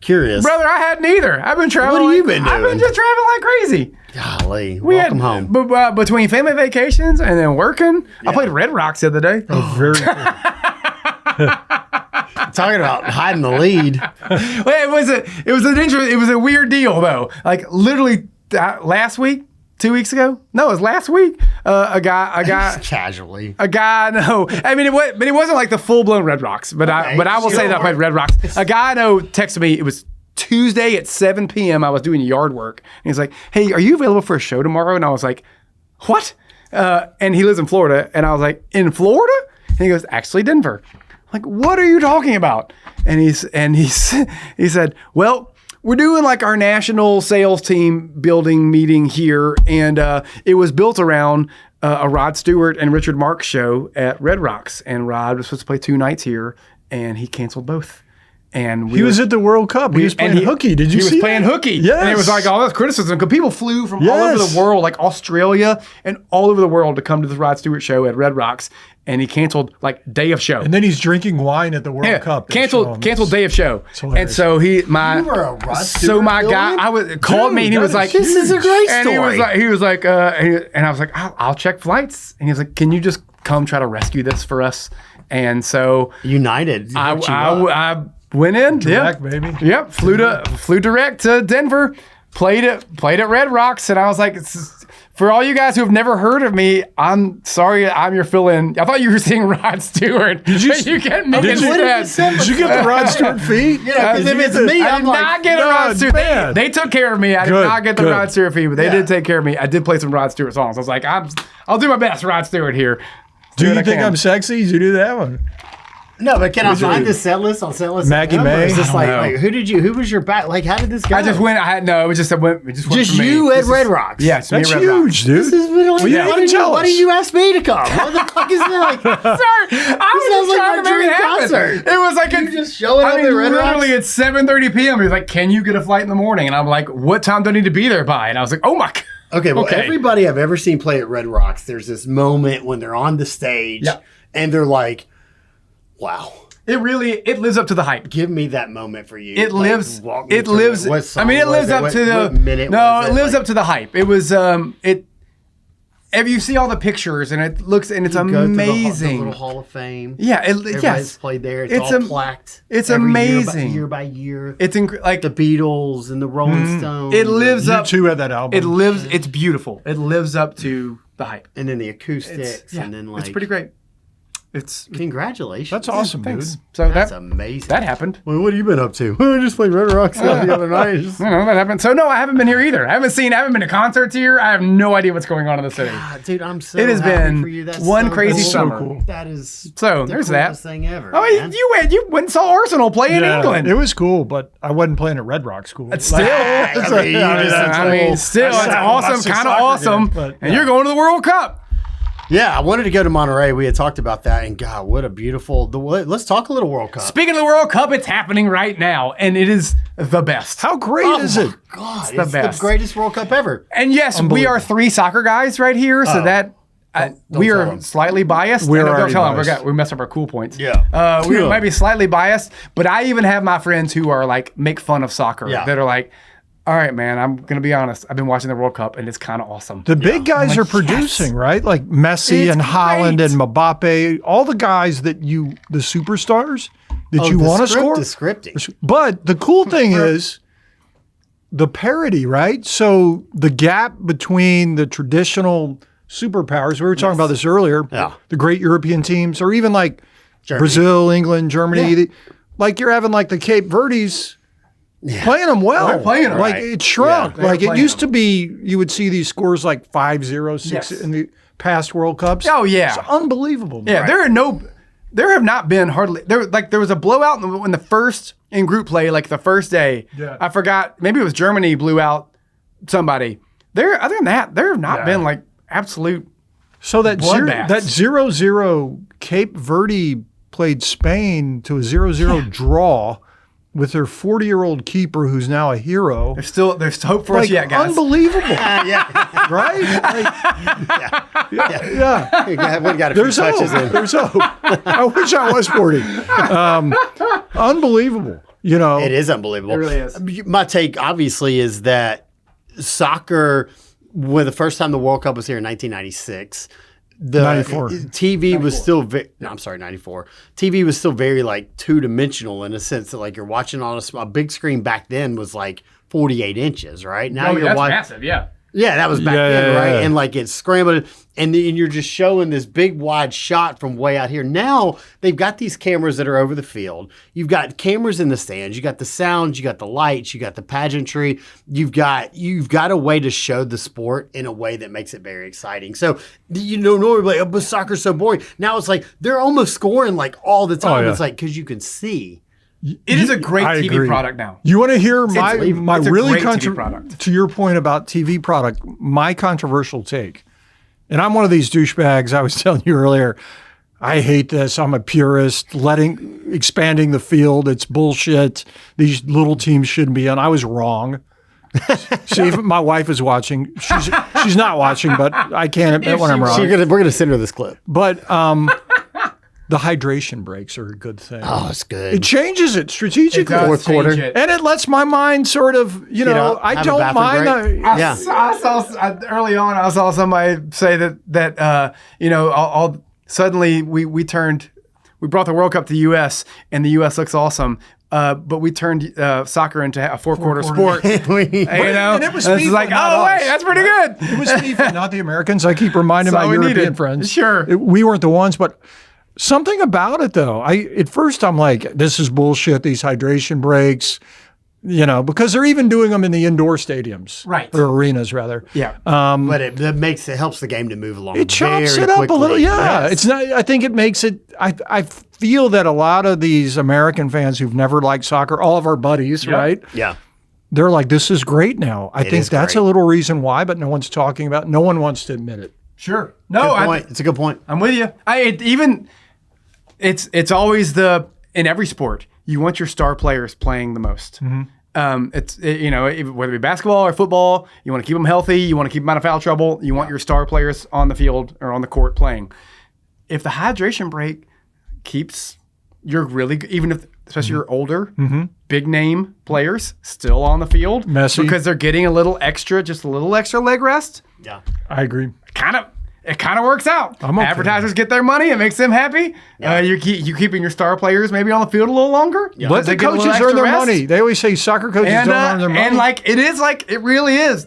curious. Brother, I hadn't either. I've been traveling. What have you been I've been doing? just traveling like crazy. Golly, welcome home. Between family vacations and then working, I played Red Rocks the other day. Oh, very cool. Talking about hiding the lead. Well, it was a weird deal though. Like literally last week, 2 weeks ago. No, it was last week. A guy Casually. A guy I know. I mean, but it wasn't like the full blown Red Rocks. But I will say that I played Red Rocks. A guy I know texted me. It was Tuesday at 7 p.m. I was doing yard work. And he's like, "Hey, are you available for a show tomorrow?" And I was like, "What?" And he lives in Florida. And I was like, "In Florida?" And he goes, "Actually, Denver." I'm like, "What are you talking about?" And he said, "Well, we're doing like our national sales team building meeting here, and it was built around a Rod Stewart and Richard Marx show at Red Rocks. And Rod was supposed to play 2 nights here, and he canceled both. And He was at the World Cup. He was playing hooky. Did you see He was playing that? hooky. Yes. And it was like all this criticism because people flew from all over the world, like Australia and all over the world to come to the Rod Stewart show at Red Rocks. And he canceled like day of show. And then he's drinking wine at the World Cup. Canceled day of show. hilarious. And so You were a Rod Stewart guy called me and he was like, this is a great and story. he was like, and I was like, I'll check flights. And he was like, can you just come try to rescue this for us? And so United. I went in. Direct, baby. Yep. Flew direct to Denver. Played at Red Rocks, and I was like, for all you guys who have never heard of me, I'm sorry, I'm your fill-in. I thought you were seeing Rod Stewart. Did you get me? Did you get the Rod Stewart fee? Yeah, because if it's me, I I'm did like, not get a Rod Stewart. man. They took care of me. I did Good, not get the good. Rod Stewart fee, but they did take care of me. I did play some Rod Stewart songs. I was like, I'll do my best, Rod Stewart here. Do you think I'm sexy? Did you do that one? No, but can I find the set list on set list? Maggie May? It's just I don't know. who was your back? Like, how did this go? I just went. It was just it just went Just for me. you This at is- Red Rocks. Yeah, it's me at That's Red Rocks. huge, dude. This is Well, you why didn't tell why us. did you ask me to come? What the fuck is that? Sorry, I was sounds just like trying my to make dream it happen. concert. It was like You just showing up at Red Rocks? literally at 7:30 p.m. He was like, "Can you get a flight in the morning?" And I'm like, "What time do I need to be there by?" And I was like, "Oh my god." Okay, well, everybody I've ever seen play at Red Rocks, there's this moment when they're on the stage and they're like, wow. It lives up to the hype. Give me that moment for you. It Like, lives. walk me It through lives. What song I mean, it was lives up to the. what minute No, was it lives Like, up to the hype. It was. If you see all the pictures and it looks and it's you go through the amazing. little Hall of Fame. Yeah. Everybody's Yes. played there. It's It's all am- plaqued. it's every amazing. Year by year. It's like The Beatles and the Rolling Stones. it lives You up. two had that album. It lives. It's beautiful. It lives up to the hype. And then the acoustics. Yeah, And then like. it's pretty great. It's Congratulations. That's awesome, thanks. dude. So That's that amazing. that happened. Well, what have you been up to? I just played Red Rocks the other night. Just- You know, that happened. So no, I haven't been here either. I haven't been to concerts here. I have no idea what's going on in the city. Dude, I'm so It has happy been for you. That's one so crazy cool. summer. So cool. That is So, the there's that. coolest thing ever. Oh, man. you went and saw Arsenal play in England. It was cool, but I wasn't playing at Red Rock School. Still, I mean, still, it's awesome, kind of awesome. And you're going to the World Cup. Yeah, I wanted to go to Monterey. We had talked about that, and God, what a beautiful. Let's talk a little World Cup. Speaking of the World Cup, it's happening right now, and it is the best. How great is it? God, the best. the greatest World Cup ever. And yes, we are 3 soccer guys right here, so that we tell are 'em. slightly biased. We're I know, don't already tell them. biased. We messed up our cool points. Yeah. We might be slightly biased, but I even have my friends who are like make fun of soccer Yeah. that are like, all right, man, I'm going to be honest. I've been watching the World Cup and it's kind of awesome. The big guys are producing, right? Like Messi It's and Haaland great. and Mbappe, all the guys the superstars that you the want to script score. is scripting. But the cool thing is the parity, right? So the gap between the traditional superpowers, we were talking about this earlier, Yeah. the great European teams, or even like Germany. Brazil, England, Germany, like you're having like the Cape Verdes playing them well. They're playing them like right. it shrunk. they're Like it playing used them. to be, you would see these scores like 5-0, 6 Yes. in the past World Cups. Oh, yeah. It's unbelievable. Yeah, there have not been hardly there was a blowout in the first in group play, like the first day. Yeah. I forgot, maybe it was Germany blew out somebody. Other than that, there have not been like absolute. So that Bloodbaths. 0-0 Cape Verde played Spain to a 0-0 draw with their 40-year-old keeper who's now a hero. There's hope for us Like yet, guys. unbelievable, Yeah. right? Like, yeah. We got a few There's hope. touches in. There's hope. I wish I was 40. Unbelievable. You know, It is unbelievable. It really is. My take, obviously, is that soccer, when the first time the World Cup was here in 1996, the 94. TV was still I'm sorry, 94. TV was still very like two-dimensional in a sense that like you're watching on a big screen back then was like 48 inches, right? Now you're that's watching. massive, yeah. Yeah, that was back Yeah, then, yeah, right? yeah. And like it's scrambled, and you're just showing this big wide shot from way out here. Now they've got these cameras that are over the field. You've got cameras in the stands. You got the sounds. You got the lights. You got the pageantry. You've got a way to show the sport in a way that makes it very exciting. So normally like, oh, but soccer's so boring. Now it's like they're almost scoring like all the time. yeah. It's like because you can see. It is a great I TV agree. product now. You want to hear my it's a really great TV product. to your point about TV product, my controversial take. And I'm one of these douchebags I was telling you earlier. I hate this. I'm a purist. Expanding the field, it's bullshit. These little teams shouldn't be on. I was wrong. See, if my wife is watching. She's not watching, but I can't admit when I'm wrong. We're gonna send her this clip. But the hydration breaks are a good thing. Oh, it's good. It changes it strategically. Fourth quarter. And it lets my mind sort of, out, I have a don't bathroom mind. break. Yeah. I saw early on. I saw somebody say that all suddenly we brought the World Cup to the U.S. and the U.S. looks awesome. But we turned soccer into a four-quarter sport. And it was And it's FIFA, like, not oh, us. wait, that's pretty good. It was FIFA, not the Americans. I keep reminding That's my all we European needed. friends. Sure. We weren't the ones, but something about it, though. At first, I'm like, this is bullshit, these hydration breaks, because they're even doing them in the indoor stadiums. Right. Or arenas, rather. Yeah. But it helps the game to move along. It chops very it up quickly. a little. Yeah. Yes. It's not, I think it makes it, I feel that a lot of these American fans who've never liked soccer, all of our buddies, right? Yeah. They're like, this is great now. I think is that's great. a little reason why, but no one's talking about it. No one wants to admit it. Sure. No, Good point. It's a good point. I'm with you. It's always in every sport, you want your star players playing the most. Whether it be basketball or football, you want to keep them healthy. You want to keep them out of foul trouble. You want your star players on the field or on the court playing. If the hydration break keeps even if especially your older, big name players still on the field, Messi. because they're getting just a little extra leg rest. Yeah. I agree. It kind of works out. I'm okay. Advertisers get their money. It makes them happy. You keeping your star players maybe on the field a little longer. Yeah. Let the coaches earn their money. They always say soccer coaches And, don't earn their money. It really is.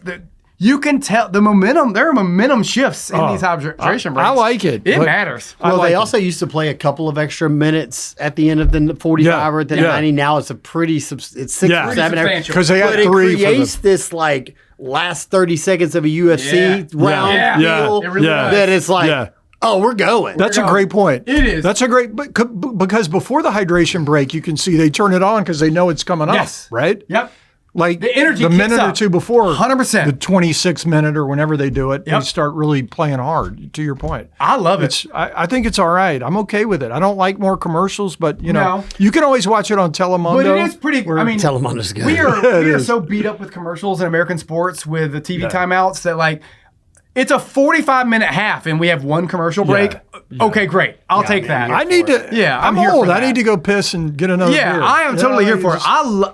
You can tell the momentum. There are momentum shifts in these hydration breaks. I like it. It But- matters. Well, like they it. also used to play a couple of extra minutes at the end of the 45 or at the 90. Now it's it's 6 Yeah. or 7. substantial. Because they had But it 3 for creates the. this like last 30 seconds of a UFC round Yeah. feel It really does. that it's like, Yeah. oh, we're going. That's a great point. It is. That's a great, because before the hydration break, you can see they turn it on because they know it's coming Yes. up, right? Yep. Like The energy the kicks minute or up. two before, 100%. the 26th minute or whenever they do it, they Yep. start really playing hard. To your point, I love it. I think it's all right. I'm okay with it. I don't like more commercials, but No. you can always watch it on Telemundo. But it is pretty. I mean, Telemundo's good. we are so beat up with commercials in American sports with the TV timeouts that it's a 45-minute half, and we have one commercial break. Yeah. Okay, great. I'll take that. I need to. Yeah, I'm here old. for I that. need to go piss and get another beer. I am totally here for it. just-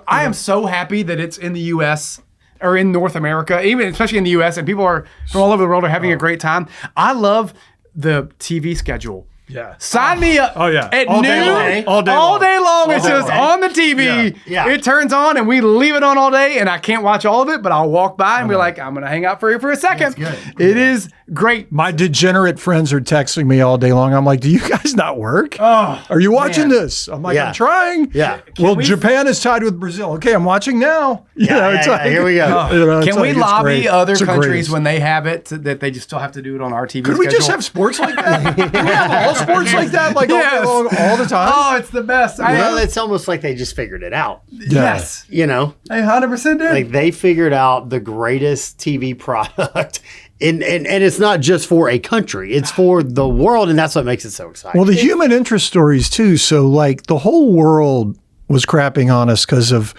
I am so happy that it's in the U.S. or in North America, even especially in the U.S. and people are from all over the world are having a great time. I love the TV schedule. Yeah. Sign me up. Oh, yeah. At All noon, day long. all day long. It's day just long. on the TV. Yeah. It turns on and we leave it on all day. And I can't watch all of it, but I'll walk by and be like, I'm going to hang out for you for a second. good. It is great. My degenerate friends are texting me all day long. I'm like, do you guys not work? Oh, Are you watching man. this? I'm like, Yeah. I'm trying. Yeah. Well, we- Japan is tied with Brazil. Okay, I'm watching now. You know, it's like, here we go. you know, it's Can we like, it's lobby great. other It's the countries greatest. when they have it that they just still have to do it on our TV Could we just have sports like that? Can we have all sports like that, like Yes. all the time? Oh, it's the best. Well, it's almost like they just figured it out. Yes. You know, I 100% did. like they figured out the greatest TV product. And it's not just for a country, it's for the world. And that's what makes it so exciting. Well, the human interest stories too. So, like, the whole world was crapping on us because of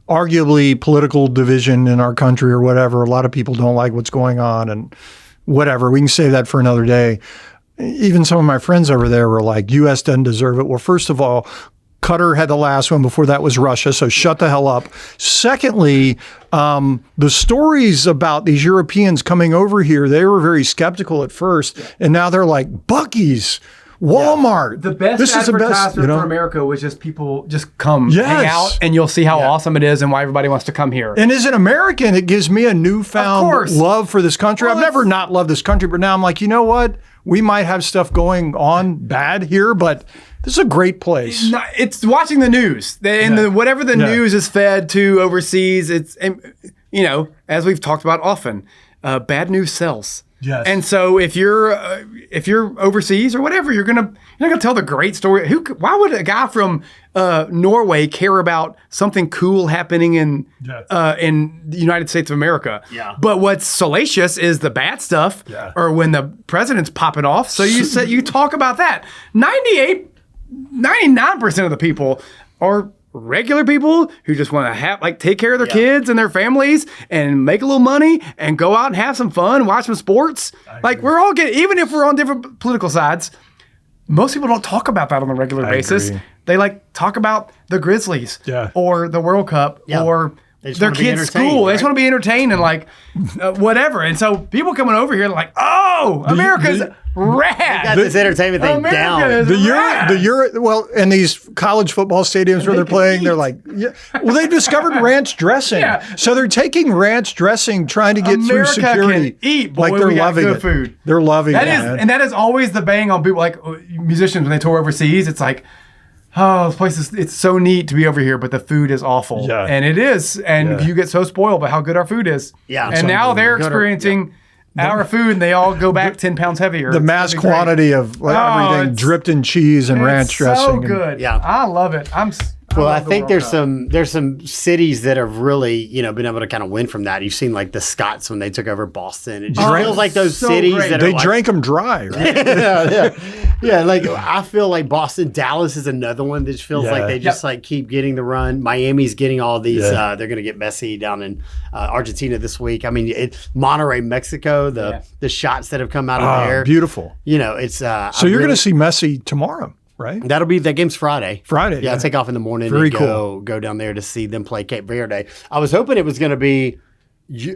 arguably political division in our country or whatever. A lot of people don't like what's going on and whatever. We can save that for another day. Even some of my friends over there were like, U.S. doesn't deserve it. Well, first of all, Qatar had the last one. Before that was Russia. So shut the hell up. Secondly, the stories about these Europeans coming over here, they were very skeptical at first. And now they're like, Buc-ee's, Walmart. the best This is the best, advertisement you know? for America was just people just come Yes. hang out and you'll see how awesome it is and why everybody wants to come here. And as an American, it gives me a Of newfound course. love for this country. Well, I've never it's- not loved this country, but now I'm like, you know what? We might have stuff going on bad here, but this is a great place. No, it's watching the news and whatever the Yeah. news is fed to overseas. It's, you know, as we've talked about often, bad news sells. Yes. And so if you're overseas or whatever, you're not gonna tell the great story. Why would a guy from Norway care about something cool happening in the United States of America? Yeah. But what's salacious is the bad stuff, Yeah. or when the president's popping off. So you talk about that. 99% of the people are regular people who just want to take care of their kids and their families and make a little money and go out and have some fun, watch some sports. Like we're all even if we're on different political sides, most people don't talk about that on a regular basis. agree. They talk about the Grizzlies or the World Cup or They just their wanna be kids' entertained, school. They just right? want to be entertained and whatever. And so people coming over here like, oh, America's rad. got this entertainment thing America down. is rad. And these college football stadiums where they're playing, they're like, well, they discovered ranch dressing. Yeah. So they're taking ranch dressing, trying to get through America security. can eat, boy, like they're we got loving good it. food. They're loving That it. is, man. and that is always the bang on people like musicians when they tour overseas. It's like, oh, this place it's so neat to be over here, but the food is awful. Yeah. And it is. And you get so spoiled by how good our food is. Yeah. And now they're Good or- experiencing our food and they all go back 10 pounds heavier. the It's mass gonna be great. quantity of everything it's- dripped in cheese and ranch It's dressing. so and- good. Yeah. I love it. Well, I love the think World there's Cup. some cities that have really, been able to kind of win from that. You've seen like the Scots when they took over Boston. It just feels like those so cities great. that They are drank them dry, right? yeah. Like I feel like Boston, Dallas is another one that just feels Yeah. like they just keep getting the run. Miami's getting all these. Yeah. They're going to get Messi down in Argentina this week. I mean, Monterrey, Mexico. The shots that have come out of there. Beautiful. It's So you're going to see Messi tomorrow, right? That'll be that game's Friday. Friday, Yeah, yeah. I take off in the morning Very and go down there to see them play Cape Verde. I was hoping it was going to be.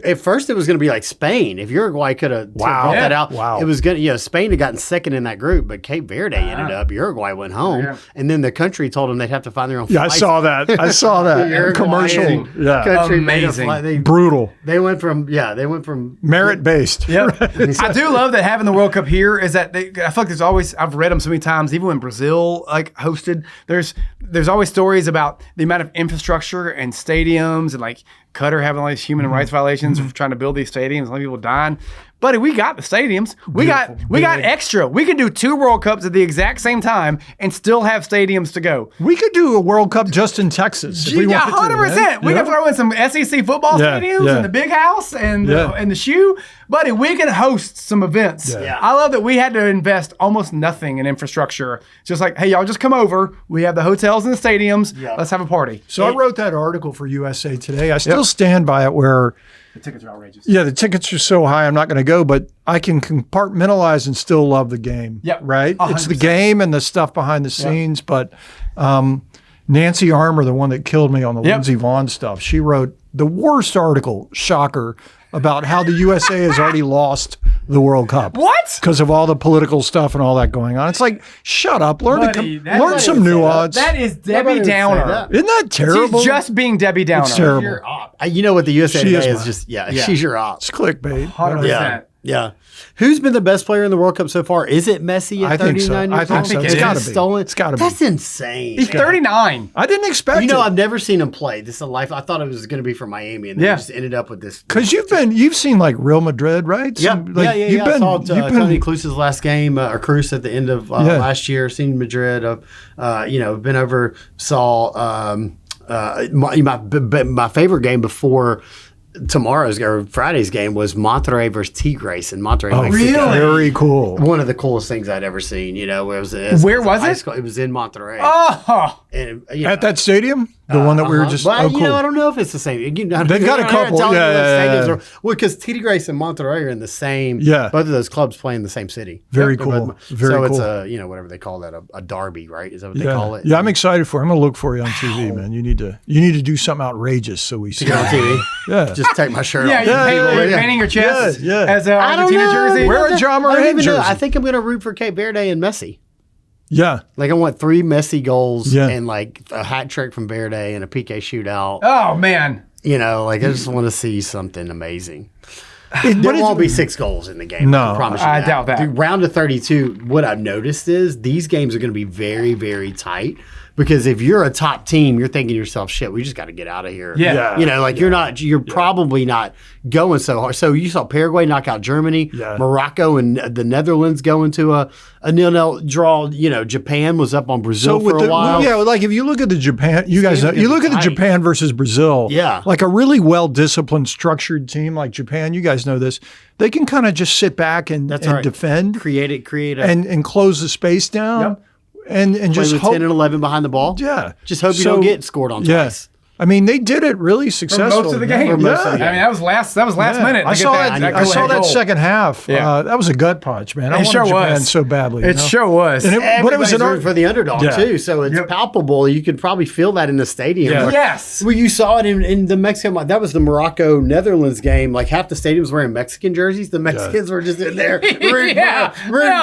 At first, it was going to be like Spain. If Uruguay could have brought that out, Wow. it was going to. Spain had gotten second in that group, but Cape Verde ended up. Uruguay went home, and then the country told them they'd have to find their own. Yeah, I flights. saw that. I saw that Uruguayan commercial. Yeah, country made a Amazing. flight. brutal, They went from merit based. Yep. I do love that having the World Cup here is that I feel like there's always, I've read them so many times, even when Brazil hosted, there's always stories about the amount of infrastructure and stadiums and Qatar having all these human rights violations of trying to build these stadiums, a lot of people dying. Buddy, we got the stadiums. We got extra. We can do 2 World Cups at the exact same time and still have stadiums to go. We could do a World Cup just in Texas if we Yeah, wanted to. 100%. man. We can throw in some SEC football Yeah, stadiums yeah. and the big house and Yeah. and the shoe. Buddy, we can host some events. Yeah. I love that we had to invest almost nothing in infrastructure. Just like, hey, y'all just come over. We have the hotels and the stadiums. Let's have a party. So I wrote that article for USA Today. I still stand by it where The tickets are outrageous. Yeah, the tickets are so high, I'm not going to go, but I can compartmentalize and still love the game. Yep. Right? 100%. It's the game and the stuff behind the scenes, but Nancy Armour, the one that killed me on the Lindsey Vonn stuff, she wrote the worst article, shocker, about how the USA has already lost the World Cup. What? Because of all the political stuff and all that going on. It's like, shut up. Learn some nuance. That is Debbie Downer. Isn't that terrible? She's just being Debbie Downer. It's terrible. You're op. You know what the USA She Today is is mine. just, she's your op. It's clickbait. 100%. Yeah. Who's been the best player in the World Cup so far? Is it Messi at I think so. 39 I years think old? so. It's gotta be. Stolen? It's gotta be. That's insane. He's 39. I didn't expect You know, it. I've never seen him play. This is a life. I thought it was going to be for Miami, and then Yeah. just ended up with this. Because you've seen like Real Madrid, right? Yeah, Some, like, yeah. I saw Tony Kroos's last game, or Kroos at the end of last year. Seen Madrid. Been over. Saw my favorite game before tomorrow's or Friday's game was Monterrey versus Tigres in Monterrey, Mexico. really? Very cool. One of the coolest things I'd ever seen. You know, where it was. Where was it? It was in Monterrey. Oh. And, At that stadium? The one that we were just... Well, oh, cool. you know, I don't know if it's the same. They've got a couple. Yeah. Well, because Tigres and Monterrey are in the same. Yeah. Both of those clubs play in the same city. Very They're cool. both- Very so cool. it's whatever they call that, a derby, right? Is that what they call it? Yeah, I'm excited for it. I'm going to look for you on TV, man. You need to do something outrageous so we see Get on it. TV. Yeah. Just take my shirt Yeah, off. you're painting your chest Yeah. as a I don't Argentina know. jersey. Wear a Ja I don't Morant even know. jersey. I think I'm going to root for Cape Verde and Messi. Yeah. Like I want 3 Messi goals Yeah. and like a hat trick from Verde and a PK shootout. Oh, man. You know, like I just want to see something amazing. But There it's- won't be 6 goals in the game. No, I promise you I doubt that. Dude, round of 32, what I've noticed is these games are going to be very, very tight because if you're a top team, you're thinking to yourself, shit, we just got to get out of here. Yeah. You know, like you're probably not going so hard. So you saw Paraguay knock out Germany, Yeah. Morocco and the Netherlands go into a 0-0 draw. You know, Japan was up on Brazil for a while. Yeah, like if you look at the Japan, you guys know, game's you gonna look be at the tight. Japan versus Brazil. Yeah. Like a really well-disciplined, structured team like Japan, you guys know this, they can kind of just sit back and right. defend Create a and close the space down and play just with hope. 10 and 11 behind the ball. Yeah. Just hope you So, don't get scored on Yeah. twice. I mean, they did it really For successfully. most of the man. game. For most of the I mean, that was last Yeah. minute. I to saw get that. I go saw ahead that goal. second half. Yeah. That was a gut punch, man. I wanted sure Japan was. so badly. It sure was. And but it was Everybody's an rooting for the underdog Yeah. too, so it's palpable. You could probably feel that in the stadium. Yeah. Yes. Well, you saw it in the Mexico. That was the Morocco Netherlands game. Like half the stadium was wearing Mexican jerseys. The Mexicans were just in there rooting,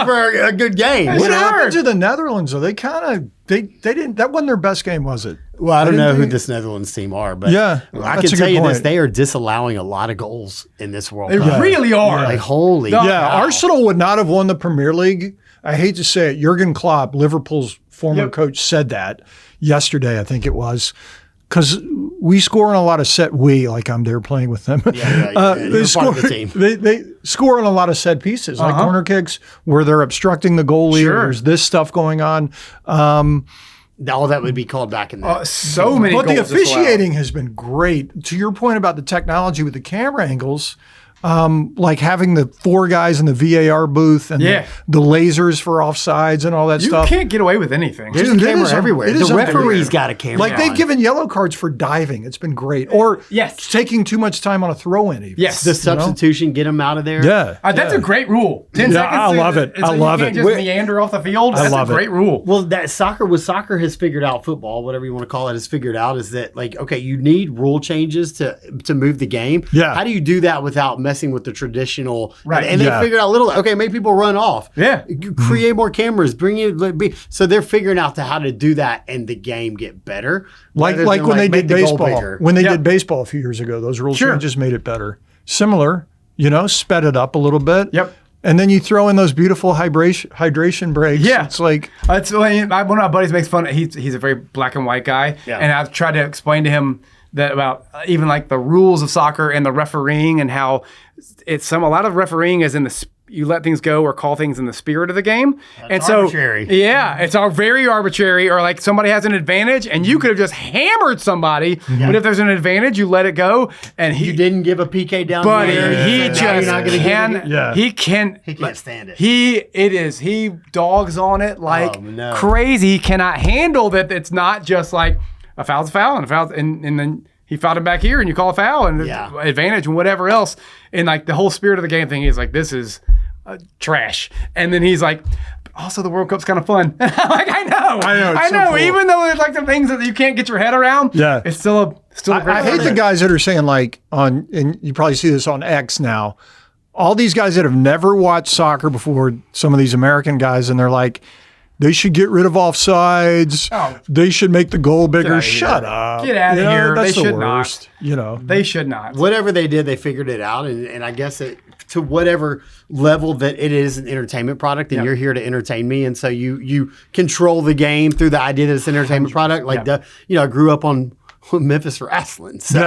for a good game. What Sure. happened to the Netherlands? Though they kind of they didn't. That wasn't their best game, was it? Well, I don't know who think- this Netherlands team are, but Yeah, I that's can a tell good you this: point. they are disallowing a lot of goals in this World They Cup. really are. Like holy, No. Yeah, cow. Arsenal would not have won the Premier League. I hate to say it. Jurgen Klopp, Liverpool's former coach, said that yesterday. I think it was because we score on a lot of set. Like I'm there playing with them. Yeah, they you're score. part of the team. They score on a lot of set pieces, like corner kicks, where they're obstructing the goalie. Sure. Or there's this stuff going on. All that would be called back in there. So many But the goals disallowed. officiating has been great. To your point about the technology with the camera angles, like having the 4 guys in the VAR booth and the lasers for offsides and all that You stuff. can't get away with anything. There's Dude, a it camera is everywhere. it is The referee's unbelievable. got a camera. Like they've on. given yellow cards for diving. It's been great. Or Yes. taking too much time on a throw in. Yes. the substitution, get them out of there. Yeah. That's a great rule. 10 Yeah, seconds. I love it. So I love you it. can't just meander off the field. That's love a it. great rule. Well, that soccer has figured out, football, whatever you want to call it, has figured out is that like, okay, you need rule changes to move the game. Yeah. How do you do that without messing with the traditional? Right. And they Yeah. figured out okay, make people run off. Yeah. Create more cameras. So they're figuring out how to do that and the game get better. Like rather when than, they make did the goal baseball. bigger. When they Yeah. did baseball a few years ago, those rule Sure. changes made it better. Similar, sped it up a little bit. Yep. And then you throw in those beautiful hydration breaks. Yeah. It's like, It's one of my buddies makes fun. He's a very black and white guy, Yeah. and I've tried to explain to him that about even like the rules of soccer and the refereeing and how a lot of refereeing is in you let things go or call things in the spirit of the game. And so, arbitrary. yeah, it's all very arbitrary, or like somebody has an advantage and you could have just hammered somebody, but if there's an advantage, you let it go. And You didn't give a PK down but there. he so now just you're not gonna give it. Yeah. he can't stand it. he dogs on it like Oh, no. crazy. He cannot handle that. It's not just like a foul's a foul and a foul, and then he fouled him back here, and you call a foul and advantage and whatever else. And like the whole spirit of the game thing, he's like, this is trash. And then he's like, also the World Cup's kind of fun. Like, I know. So cool. Even though there's like some things that you can't get your head around, it's still a great I hate the guys that are saying like and you probably see this on X now, all these guys that have never watched soccer before, some of these American guys, and they're like, they should get rid of offsides. Oh. They should make the goal bigger. Shut up. Get out of here. That's they the should worst. not. They should not. Whatever they did, they figured it out. And I guess to whatever level that it is an entertainment product, and you're here to entertain me. And so you control the game through the idea that it's an entertainment product. Like, I grew up on Memphis wrestling. So,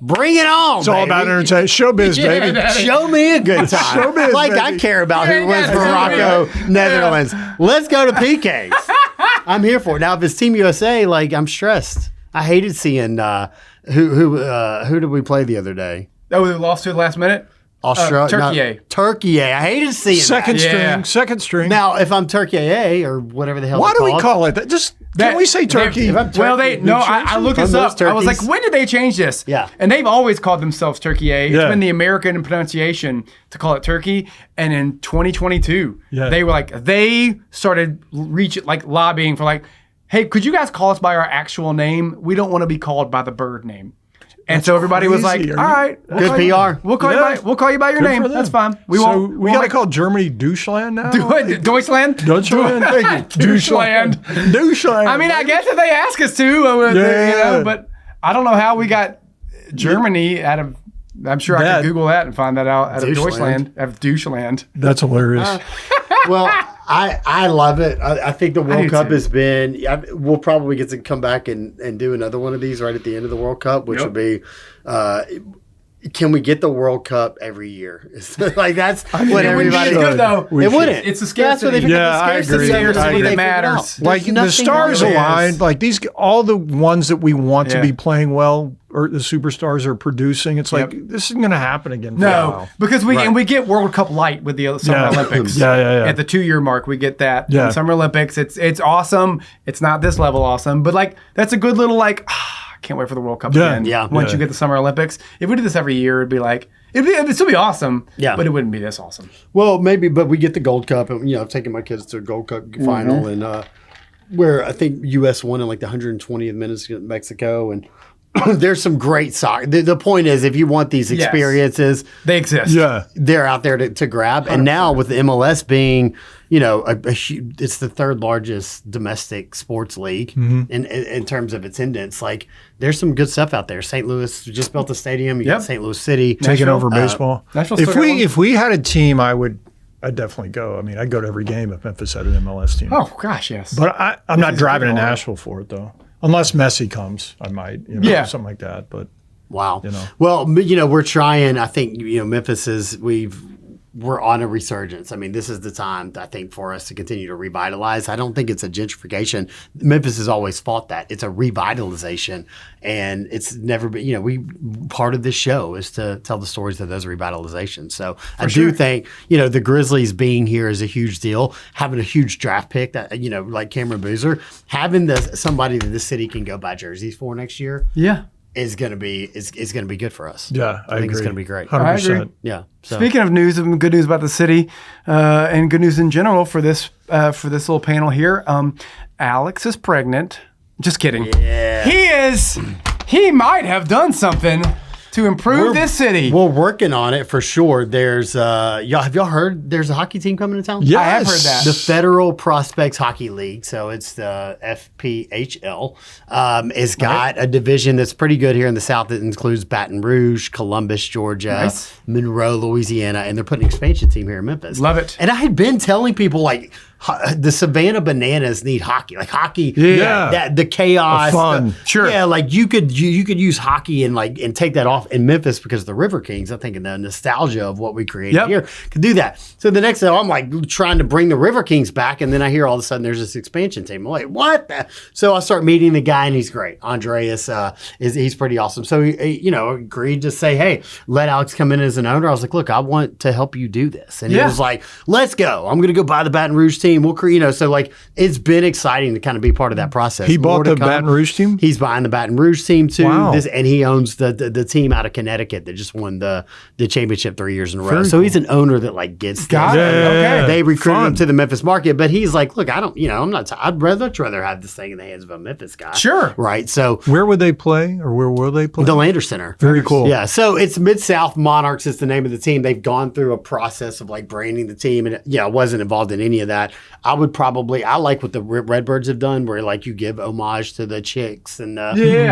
bring it on, It's all about entertainment. Showbiz, baby. Show me a good time. Showbiz, like, baby. I care about who wins Morocco, Netherlands. Let's go to PKs. I'm here for it. Now, if it's Team USA, like, I'm stressed. I hated seeing who did we play the other day? Oh, we lost to the last minute? Australia. Turkey. Turkey. I hated seeing second string. Now, if I'm Turkey or whatever the hell. Why do we call it that? Can we say Turkey? I looked this up. I was like, when did they change this? Yeah. And they've always called themselves Turkey. It's been the American pronunciation to call it Turkey. And in 2022, they were like, they started lobbying for like, hey, could you guys call us by our actual name? We don't want to be called by the bird name. And so everybody was like, all right. Good PR. We'll call you by your name. That's fine. We got to call Germany Deutschland now? Deutschland? Deutschland? Thank you. Deutschland. I mean, I guess if they ask us to, but I don't know how we got Germany out of, I'm sure I could Google that and find that out of Deutschland. Out of Deutschland. That's hilarious. Well, I love it. I think the World Cup has been. We'll probably get to come back and do another one of these right at the end of the World Cup, which would be. Can we get the World Cup every year? Like that's what everybody. Good though. It wouldn't. It's the scarcity. I agree. That matters. Like the stars aligned. Like all the ones that we want to be playing well, or the superstars are producing. It's like this isn't going to happen again. No, because we get World Cup light with the Summer Olympics. At the 2-year mark, we get that. Yeah. Summer Olympics. It's awesome. It's not this level awesome, but like that's a good little like. Can't wait for the World Cup again. Yeah. Once you get the Summer Olympics, if we did this every year, it'd be like it'd still be awesome. Yeah. But it wouldn't be this awesome. Well, maybe, but we get the Gold Cup, and I've taken my kids to a Gold Cup final, and where I think U.S. won in like the 120th minutes against Mexico, and there's some great soccer. The point is, if you want these experiences, they exist. Yeah, they're out there to grab. 100%. And now with the MLS being, it's the third largest domestic sports league in terms of attendance. Like, there's some good stuff out there. St. Louis just built a stadium. You got St. Louis City taking over baseball. If we had a team, I'd definitely go. I mean, I'd go to every game if Memphis had an MLS team. Oh gosh, yes. But I'm not driving to Nashville for it though. Unless Messi comes, I might, something like that. But wow, well, we're trying. I think Memphis we're on a resurgence. I mean, this is the time, I think, for us to continue to revitalize. I don't think it's a gentrification. Memphis has always fought that. It's a revitalization, and it's never been. Part of this show is to tell the stories of those revitalizations. So I do think the Grizzlies being here is a huge deal. Having a huge draft pick that like Cameron Boozer, having somebody that the city can go buy jerseys for next year. Yeah. Is going to be good for us. Yeah, I think it's going to be great. 100%. I agree. Yeah. So. Speaking of news, good news about the city, and good news in general for this little panel here. Alex is pregnant. Just kidding. Yeah. He might have done something to improve this city. We're working on it for sure. There's have y'all heard there's a hockey team coming to town? Yes. I have heard that. The Federal Prospects Hockey League, so it's the FPHL, has got a division that's pretty good here in the South that includes Baton Rouge, Columbus, Georgia, Monroe, Louisiana, and they're putting an expansion team here in Memphis. Love it. And I had been telling people like the Savannah Bananas need hockey, the chaos, fun. like you could use hockey and take that off in Memphis because of the River Kings. I think in the nostalgia of what we created here could do that. So the next day, I'm like trying to bring the River Kings back, and then I hear all of a sudden there's this expansion team. I'm like, what? So I start meeting the guy, and he's great. Andreas he's pretty awesome. So he agreed to say, hey, let Alex come in as an owner. I was like, look, I want to help you do this, and he was like, let's go. I'm going to go buy the Baton Rouge team. We'll create, so like it's been exciting to kind of be part of that process. He bought the Baton Rouge team. He's buying the Baton Rouge team too. Wow. And he owns the team out of Connecticut that just won the championship 3 years in a row. Very So he's an owner that like gets Got this. it. Okay. They recruited him to the Memphis market, but he's like, look, I don't, I'm not. I'd much rather have this thing in the hands of a Memphis guy. Sure. Right. So Where would they play, or where will they play? the Lander Center. Very cool. Yeah. So it's Mid-South Monarchs is the name of the team. They've gone through a process of like branding the team, and I wasn't involved in any of that. I like what the Redbirds have done, where like you give homage to the Chicks and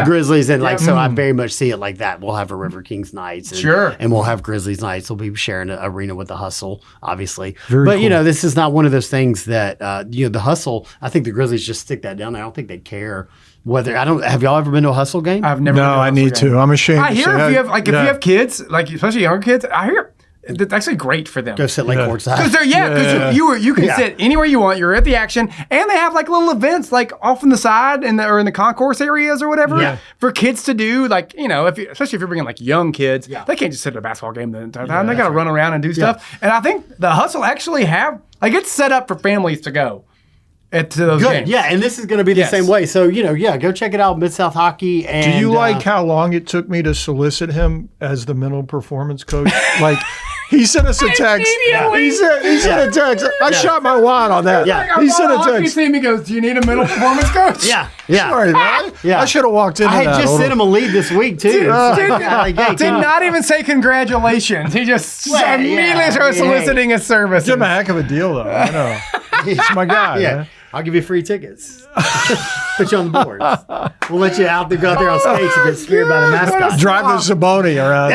Grizzlies, and like so I very much see it like that. We'll have a River Kings nights, and we'll have Grizzlies nights. We'll be sharing an arena with the Hustle, obviously. But cool. this is not one of those things that the Hustle. I think the Grizzlies just stick that down. I don't think they care whether. Have y'all ever been to a Hustle game? I've never. No, I need to. I'm ashamed. I to hear say if you have kids, like especially younger kids, I hear it's actually great for them. Go sit like courtside. Because you can sit anywhere you want. You're at the action, and they have like little events like off in the side or in the concourse areas or whatever for kids to do. Like especially if you're bringing like young kids, they can't just sit at a basketball game the entire time. They got to run around and do stuff. And I think the Hustle actually it's set up for families to go. To those games. Yeah, and this is going to be the same way. So, go check it out, Mid-South Hockey. And, do you like how long it took me to solicit him as the mental performance coach? Like, he sent us a text. He sent a text. I shot my wad on that. Yeah. He sent a text. Team, he goes, do you need a mental performance coach? Yeah. Sorry, man. I should have walked into that. I had just sent him a lead this week, too. Did not even say congratulations. He just immediately started soliciting his services. Give him a heck of a deal, though. I know. He's my guy. Man. I'll give you free tickets. Put you on the boards. We'll let you go out there on skates and get speared by the mascot. Drive the Zaboni around.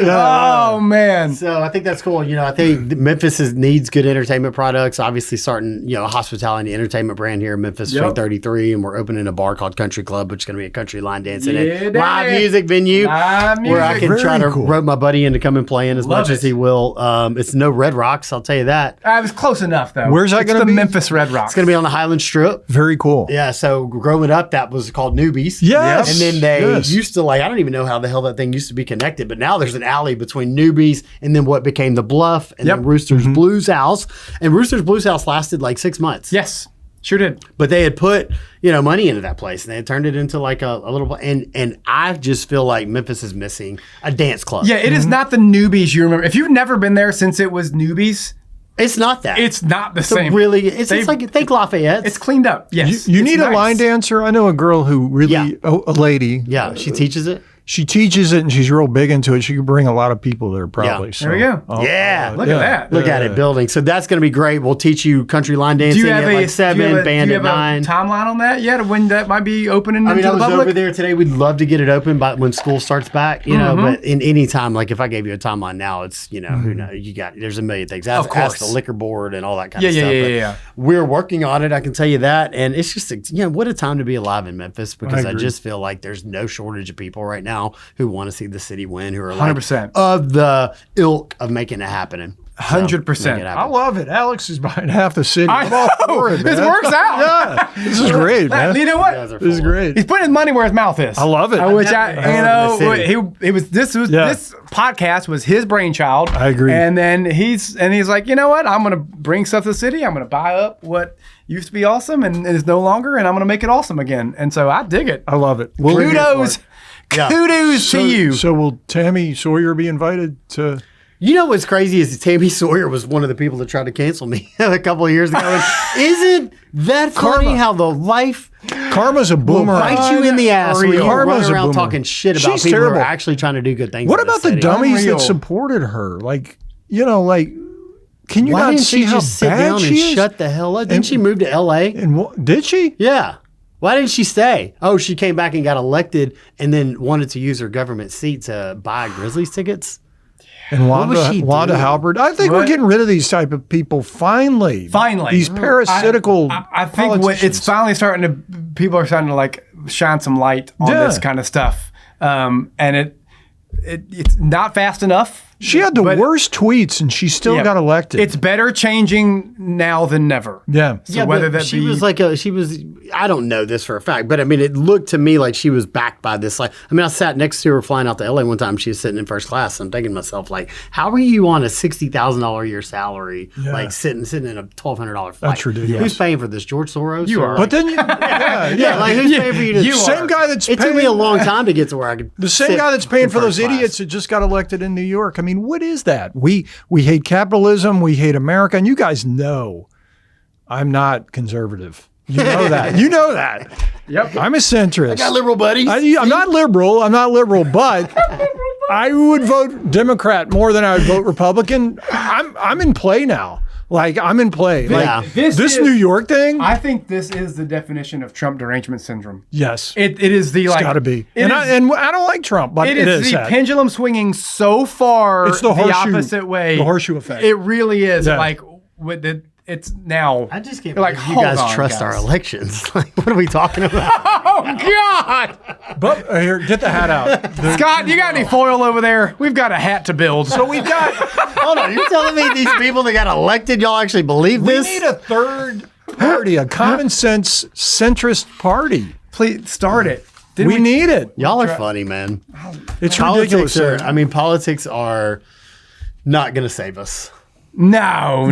Oh, man. So I think that's cool. I think Memphis needs good entertainment products. Obviously starting, a hospitality entertainment brand here in Memphis, 33, and we're opening a bar called Country Club, which is going to be a country line dancing and live music venue where I can try to rope my buddy in to come and play in as much as he will. It's no Red Rocks, I'll tell you that. I was close enough, though. Where's that going to be? The Memphis Red Rocks. It's going to be on the Highland Strip. Very cool. Yeah, so growing up, that was called Newbies. Yes. And then they used to I don't even know how the hell that thing used to be connected, but now there's an alley between Newbies and then what became the Bluff and then Rooster's Blues House. And Rooster's Blues House lasted like 6 months. Yes, sure did. But they had put, money into that place and they had turned it into like a little, and I just feel like Memphis is missing a dance club. Yeah, it is not the Newbies you remember. If you've never been there since it was Newbies, it's not that. It's not the same. Really, it's like think Lafayette. It's cleaned up. Yes. You need a line dancer. I know a girl who really, a lady. Yeah, she teaches it. She teaches it and she's real big into it. She could bring a lot of people there probably. Yeah. So, there we go. Look at that. Look at it building. So that's going to be great. We'll teach you country line dancing at like 7, band at 9. Timeline on that yet? When that might be opening? I was the public? over there today. We'd love to get it open by when school starts back. But in any time, like if I gave you a timeline now, it's who knows? There's a million things. Of course, ask the liquor board and all that kind of stuff. Yeah. We're working on it. I can tell you that, and it's just what a time to be alive in Memphis because I just feel like there's no shortage of people right now who want to see the city win, who are 100% of the ilk of making it happen. 100%. I love it. Alex is behind half the city. I'm all for it, man. This works out. This is great, man. You know what? This is great. He's putting his money where his mouth is. I love it. Which this podcast was his brainchild. I agree. And then he's like, you know what? I'm going to bring stuff to the city. I'm going to buy up what used to be awesome and is no longer, and I'm going to make it awesome again. And so I dig it. I love it. Kudos to you. So will Tammy Sawyer be invited to? What's crazy is Tammy Sawyer was one of the people that tried to cancel me a couple of years ago. And isn't that funny how the life Karma's a boomerang. Bite you in the ass when you run Karma's around talking shit about people who are actually trying to do good things. What about the dummies that supported her? Can you not see how bad she is? Why didn't she just sit down and shut the hell up? Didn't she move to L.A.? Did she? Yeah. Why didn't she stay? Oh, she came back and got elected and then wanted to use her government seat to buy Grizzlies tickets? And Wanda Halberd. I think we're getting rid of these type of people finally. These parasitical I think it's finally starting to, people are starting to like shine some light on this kind of stuff. And it's not fast enough. She had the worst tweets, and she still got elected. It's better changing now than never. Yeah. So whether that she was I don't know this for a fact, but I mean, it looked to me like she was backed by this. Like, I mean, I sat next to her flying out to LA one time. She was sitting in first class. And I'm thinking to myself, like, how are you on a $60,000 a year salary, like sitting in a $1,200 flight? That's ridiculous. Who's paying for this? George Soros? You are. But then, yeah, like who's paying for you? the same guy that's It took me a long time to get to where I could. The same sit guy that's paying in for those first class. idiots that just got elected in New York. I mean, what is that? We hate capitalism. We hate America. And you guys know I'm not conservative. You know that. You know that. Yep. I'm a centrist. I got liberal buddies. I'm not liberal. But I would vote Democrat more than I would vote Republican. I'm in play now. Like, I'm in play. Yeah. Like, this New York thing. I think this is the definition of Trump derangement syndrome. Yes. It is the It's got to be. And I don't like Trump, but it is the that. pendulum swinging so far It's the horseshoe, opposite way. The horseshoe effect. It really is. Yeah. Like, it's now. I just can't like, believe you hold guys on, trust guys. our elections. Like, what are we talking about? Oh, God. But here, get the hat out. Scott, you got any foil over there? We've got a hat to build. So we've got. Hold on, you're telling me these people that got elected, y'all actually believe We this? need a third party, a common sense centrist party. Please start it. We need it. Y'all are funny, man. It's ridiculous. Politics are not going to save us. No.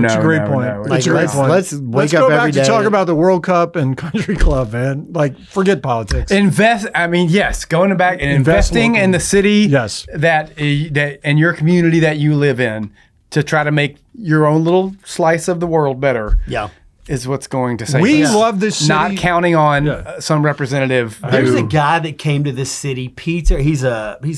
It's a great point. no. It's a great point. Let's wake up go back every to day. talk about the World Cup and Country Club, man. Like, forget politics. Yes, going back and Invest investing locally. in the city Yes. that and your community that you live in to try to make your own little slice of the world better. Yeah. Is what's going to save We us. love this city. Not counting on some representative. There's a who- guy that came to this city, Peter. He's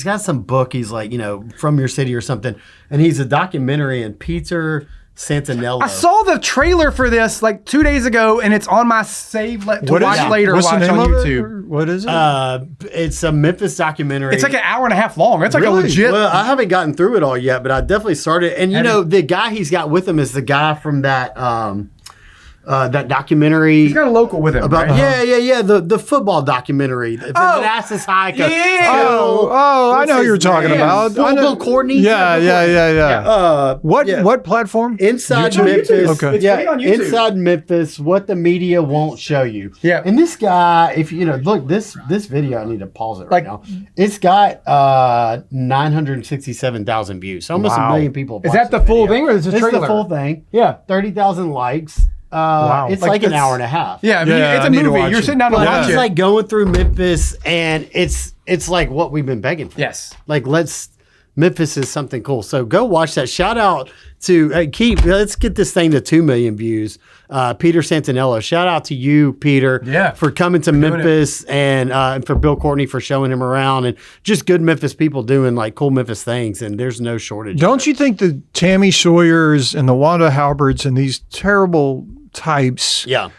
got some book. He's like, from your city or something. And he's a documentary, and Peter Santinello. I saw the trailer for this like 2 days ago, and it's on my save to watch later. What's the Watch name on of it? YouTube. What is it? It's a Memphis documentary. It's like an hour and a half long. It's like a legit. Well, I haven't gotten through it all yet, but I definitely started. And the guy he's got with him is the guy from that documentary. He's got a local with him. About right? the football documentary. Manassas High. I know who you're talking about. I know- Bill Courtney. Yeah. What platform? Inside YouTube? Memphis. Okay. It's free on YouTube. Inside Memphis, what the media won't show you. Yeah. And this guy, if look, this video, I need to pause it right Like- now. It's got 967,000 views. So almost Wow. a million people. Is that the full thing or is it a It's trailer? the full thing. Yeah. 30,000 likes. Wow. It's Like, like an it's- hour and a half. Yeah, I mean, Yeah, it's I a need to movie. watch You're it. sitting down to But watch I'm it. like going through Memphis, and it's like what we've been begging for. Yes. Like Memphis is something cool. So go watch that. Shout out to let's get this thing to 2 million views. Peter Santinello. Shout out to you, Peter, for coming to Memphis and for Bill Courtney for showing him around, and just good Memphis people doing like cool Memphis things. And there's no shortage. Don't you think the Tammy Sawyers and the Wanda Halberts and these terrible types, Yeah.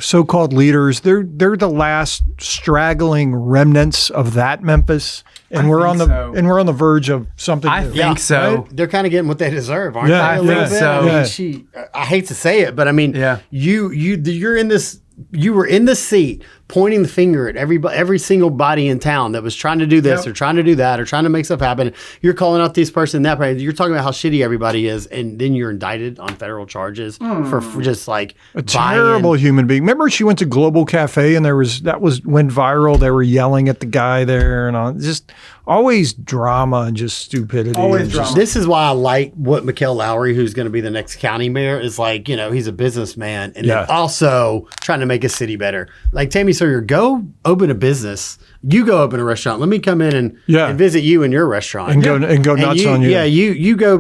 so-called leaders, they're the last straggling remnants of that Memphis, and we're on the verge of something I new. think so. Right? They're kind of getting what they deserve, aren't Yeah, they? A little yeah. bit. So- I mean, I hate to say it, but I mean, you're in this. You were in the seat pointing the finger at every single body in town that was trying to do this or trying to do that or trying to make stuff happen. You're calling out this person, that person. You're talking about how shitty everybody is, and then you're indicted on federal charges for just like A terrible human being. Remember, she went to Global Cafe and went viral. They were yelling at the guy there and all. Just always drama and just stupidity. Always and drama. just- This is why I like what Mikhail Lowry, who's going to be the next county mayor, is like. He's a businessman and then also trying to make a city better. Like Tammy Sawyer, go open a business. You go open a restaurant. Let me come in and visit you in your restaurant and go nuts on you. Yeah, you go.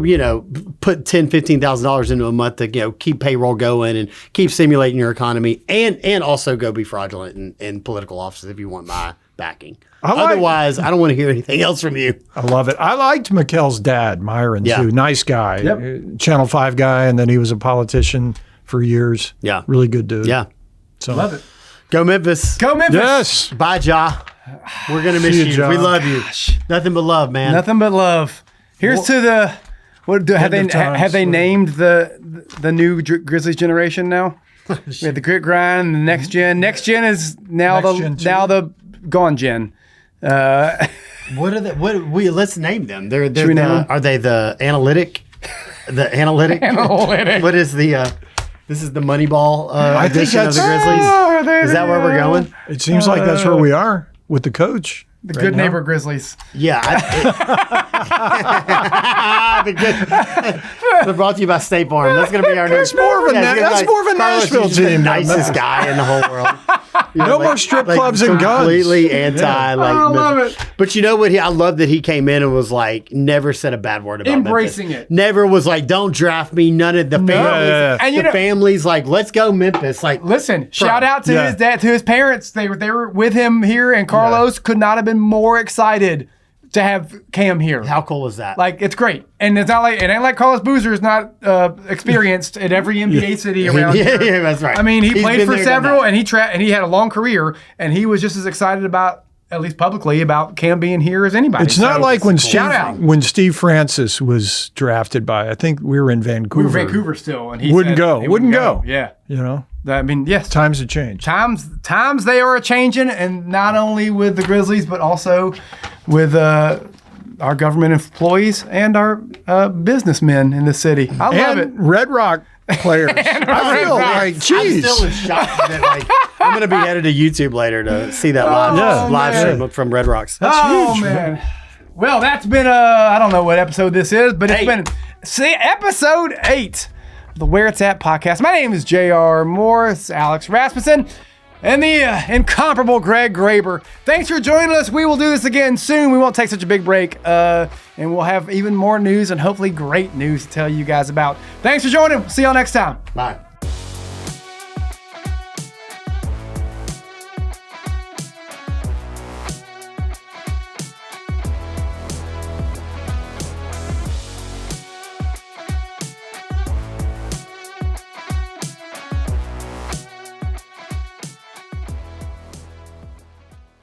Put $10,000-$15,000 into a month to keep payroll going and keep stimulating your economy, and also go be fraudulent in political offices if you want my backing. Otherwise, I don't want to hear anything else from you. I love it. I liked Mikkel's dad, Myron, too. Nice guy. Channel 5 guy, and then he was a politician for years. Yeah. Really good dude. Yeah. So, Love it. Go Memphis. Go Memphis. Yes. Bye, Ja. We're going to miss See you. you, Ja. We love you. Nothing but love, man. Nothing but love. Here's to the. Have they named the new Grizzlies generation now? We have the grit grind, the next gen. Next gen is now Next gen two. the gone gen. What are the? Let's name them. They're Should we name them? Are they the analytic? The analytic. Analytic. What is the? This is the Moneyball I think edition of the that's- Grizzlies. Is that where we're going? It seems like that's where we are with the coach. The good neighbor Grizzlies. Yeah. They're brought to you by State Farm. That's going to be our That's new. more of a Carlos, Nashville you're just the team. nicest guy in the whole world. No more strip clubs and guns. Completely anti. I love it. But you know what? I love that he came in and was like, never said a bad word about Embracing Memphis. it. Never was like, don't draft me. None of the families. Yeah. And you the know- families like, let's go Memphis. Like, Listen, shout out to Yeah. his dad, to his parents. They were with him here, and Carlos could not have been more excited to have Cam here. how cool is that? Like, it's great. And it's not like, it ain't like Carlos Boozer is not experienced at every NBA city around yeah, here. yeah, that's right. I mean, he He's played been for there, done several, that. and he had a long career, and he was just as excited about, at least publicly, about Cam being here as anybody. It's not So, like when shout out. Steve Francis was drafted by. I think we were in Vancouver. We were Vancouver still, and he Wouldn't said go. he Wouldn't go. Yeah. You know, I mean, yes. times have changed. Times they are changing, and not only with the Grizzlies, but also with our government employees and our businessmen in the city. I love it. And Red Rock players. I feel like, I'm still geez. in shock that like I'm going to be headed to YouTube later to see that live man. stream from Red Rocks. Oh huge, man. Well, that's been I don't know what episode this is, but it's 8. been episode 8 of the Where It's At podcast. My name is JR Morris, Alex Rasmussen, and the incomparable Greg Graber. Thanks for joining us. We will do this again soon. We won't take such a big break, and we'll have even more news and hopefully great news to tell you guys about. Thanks for joining. See y'all next time. Bye.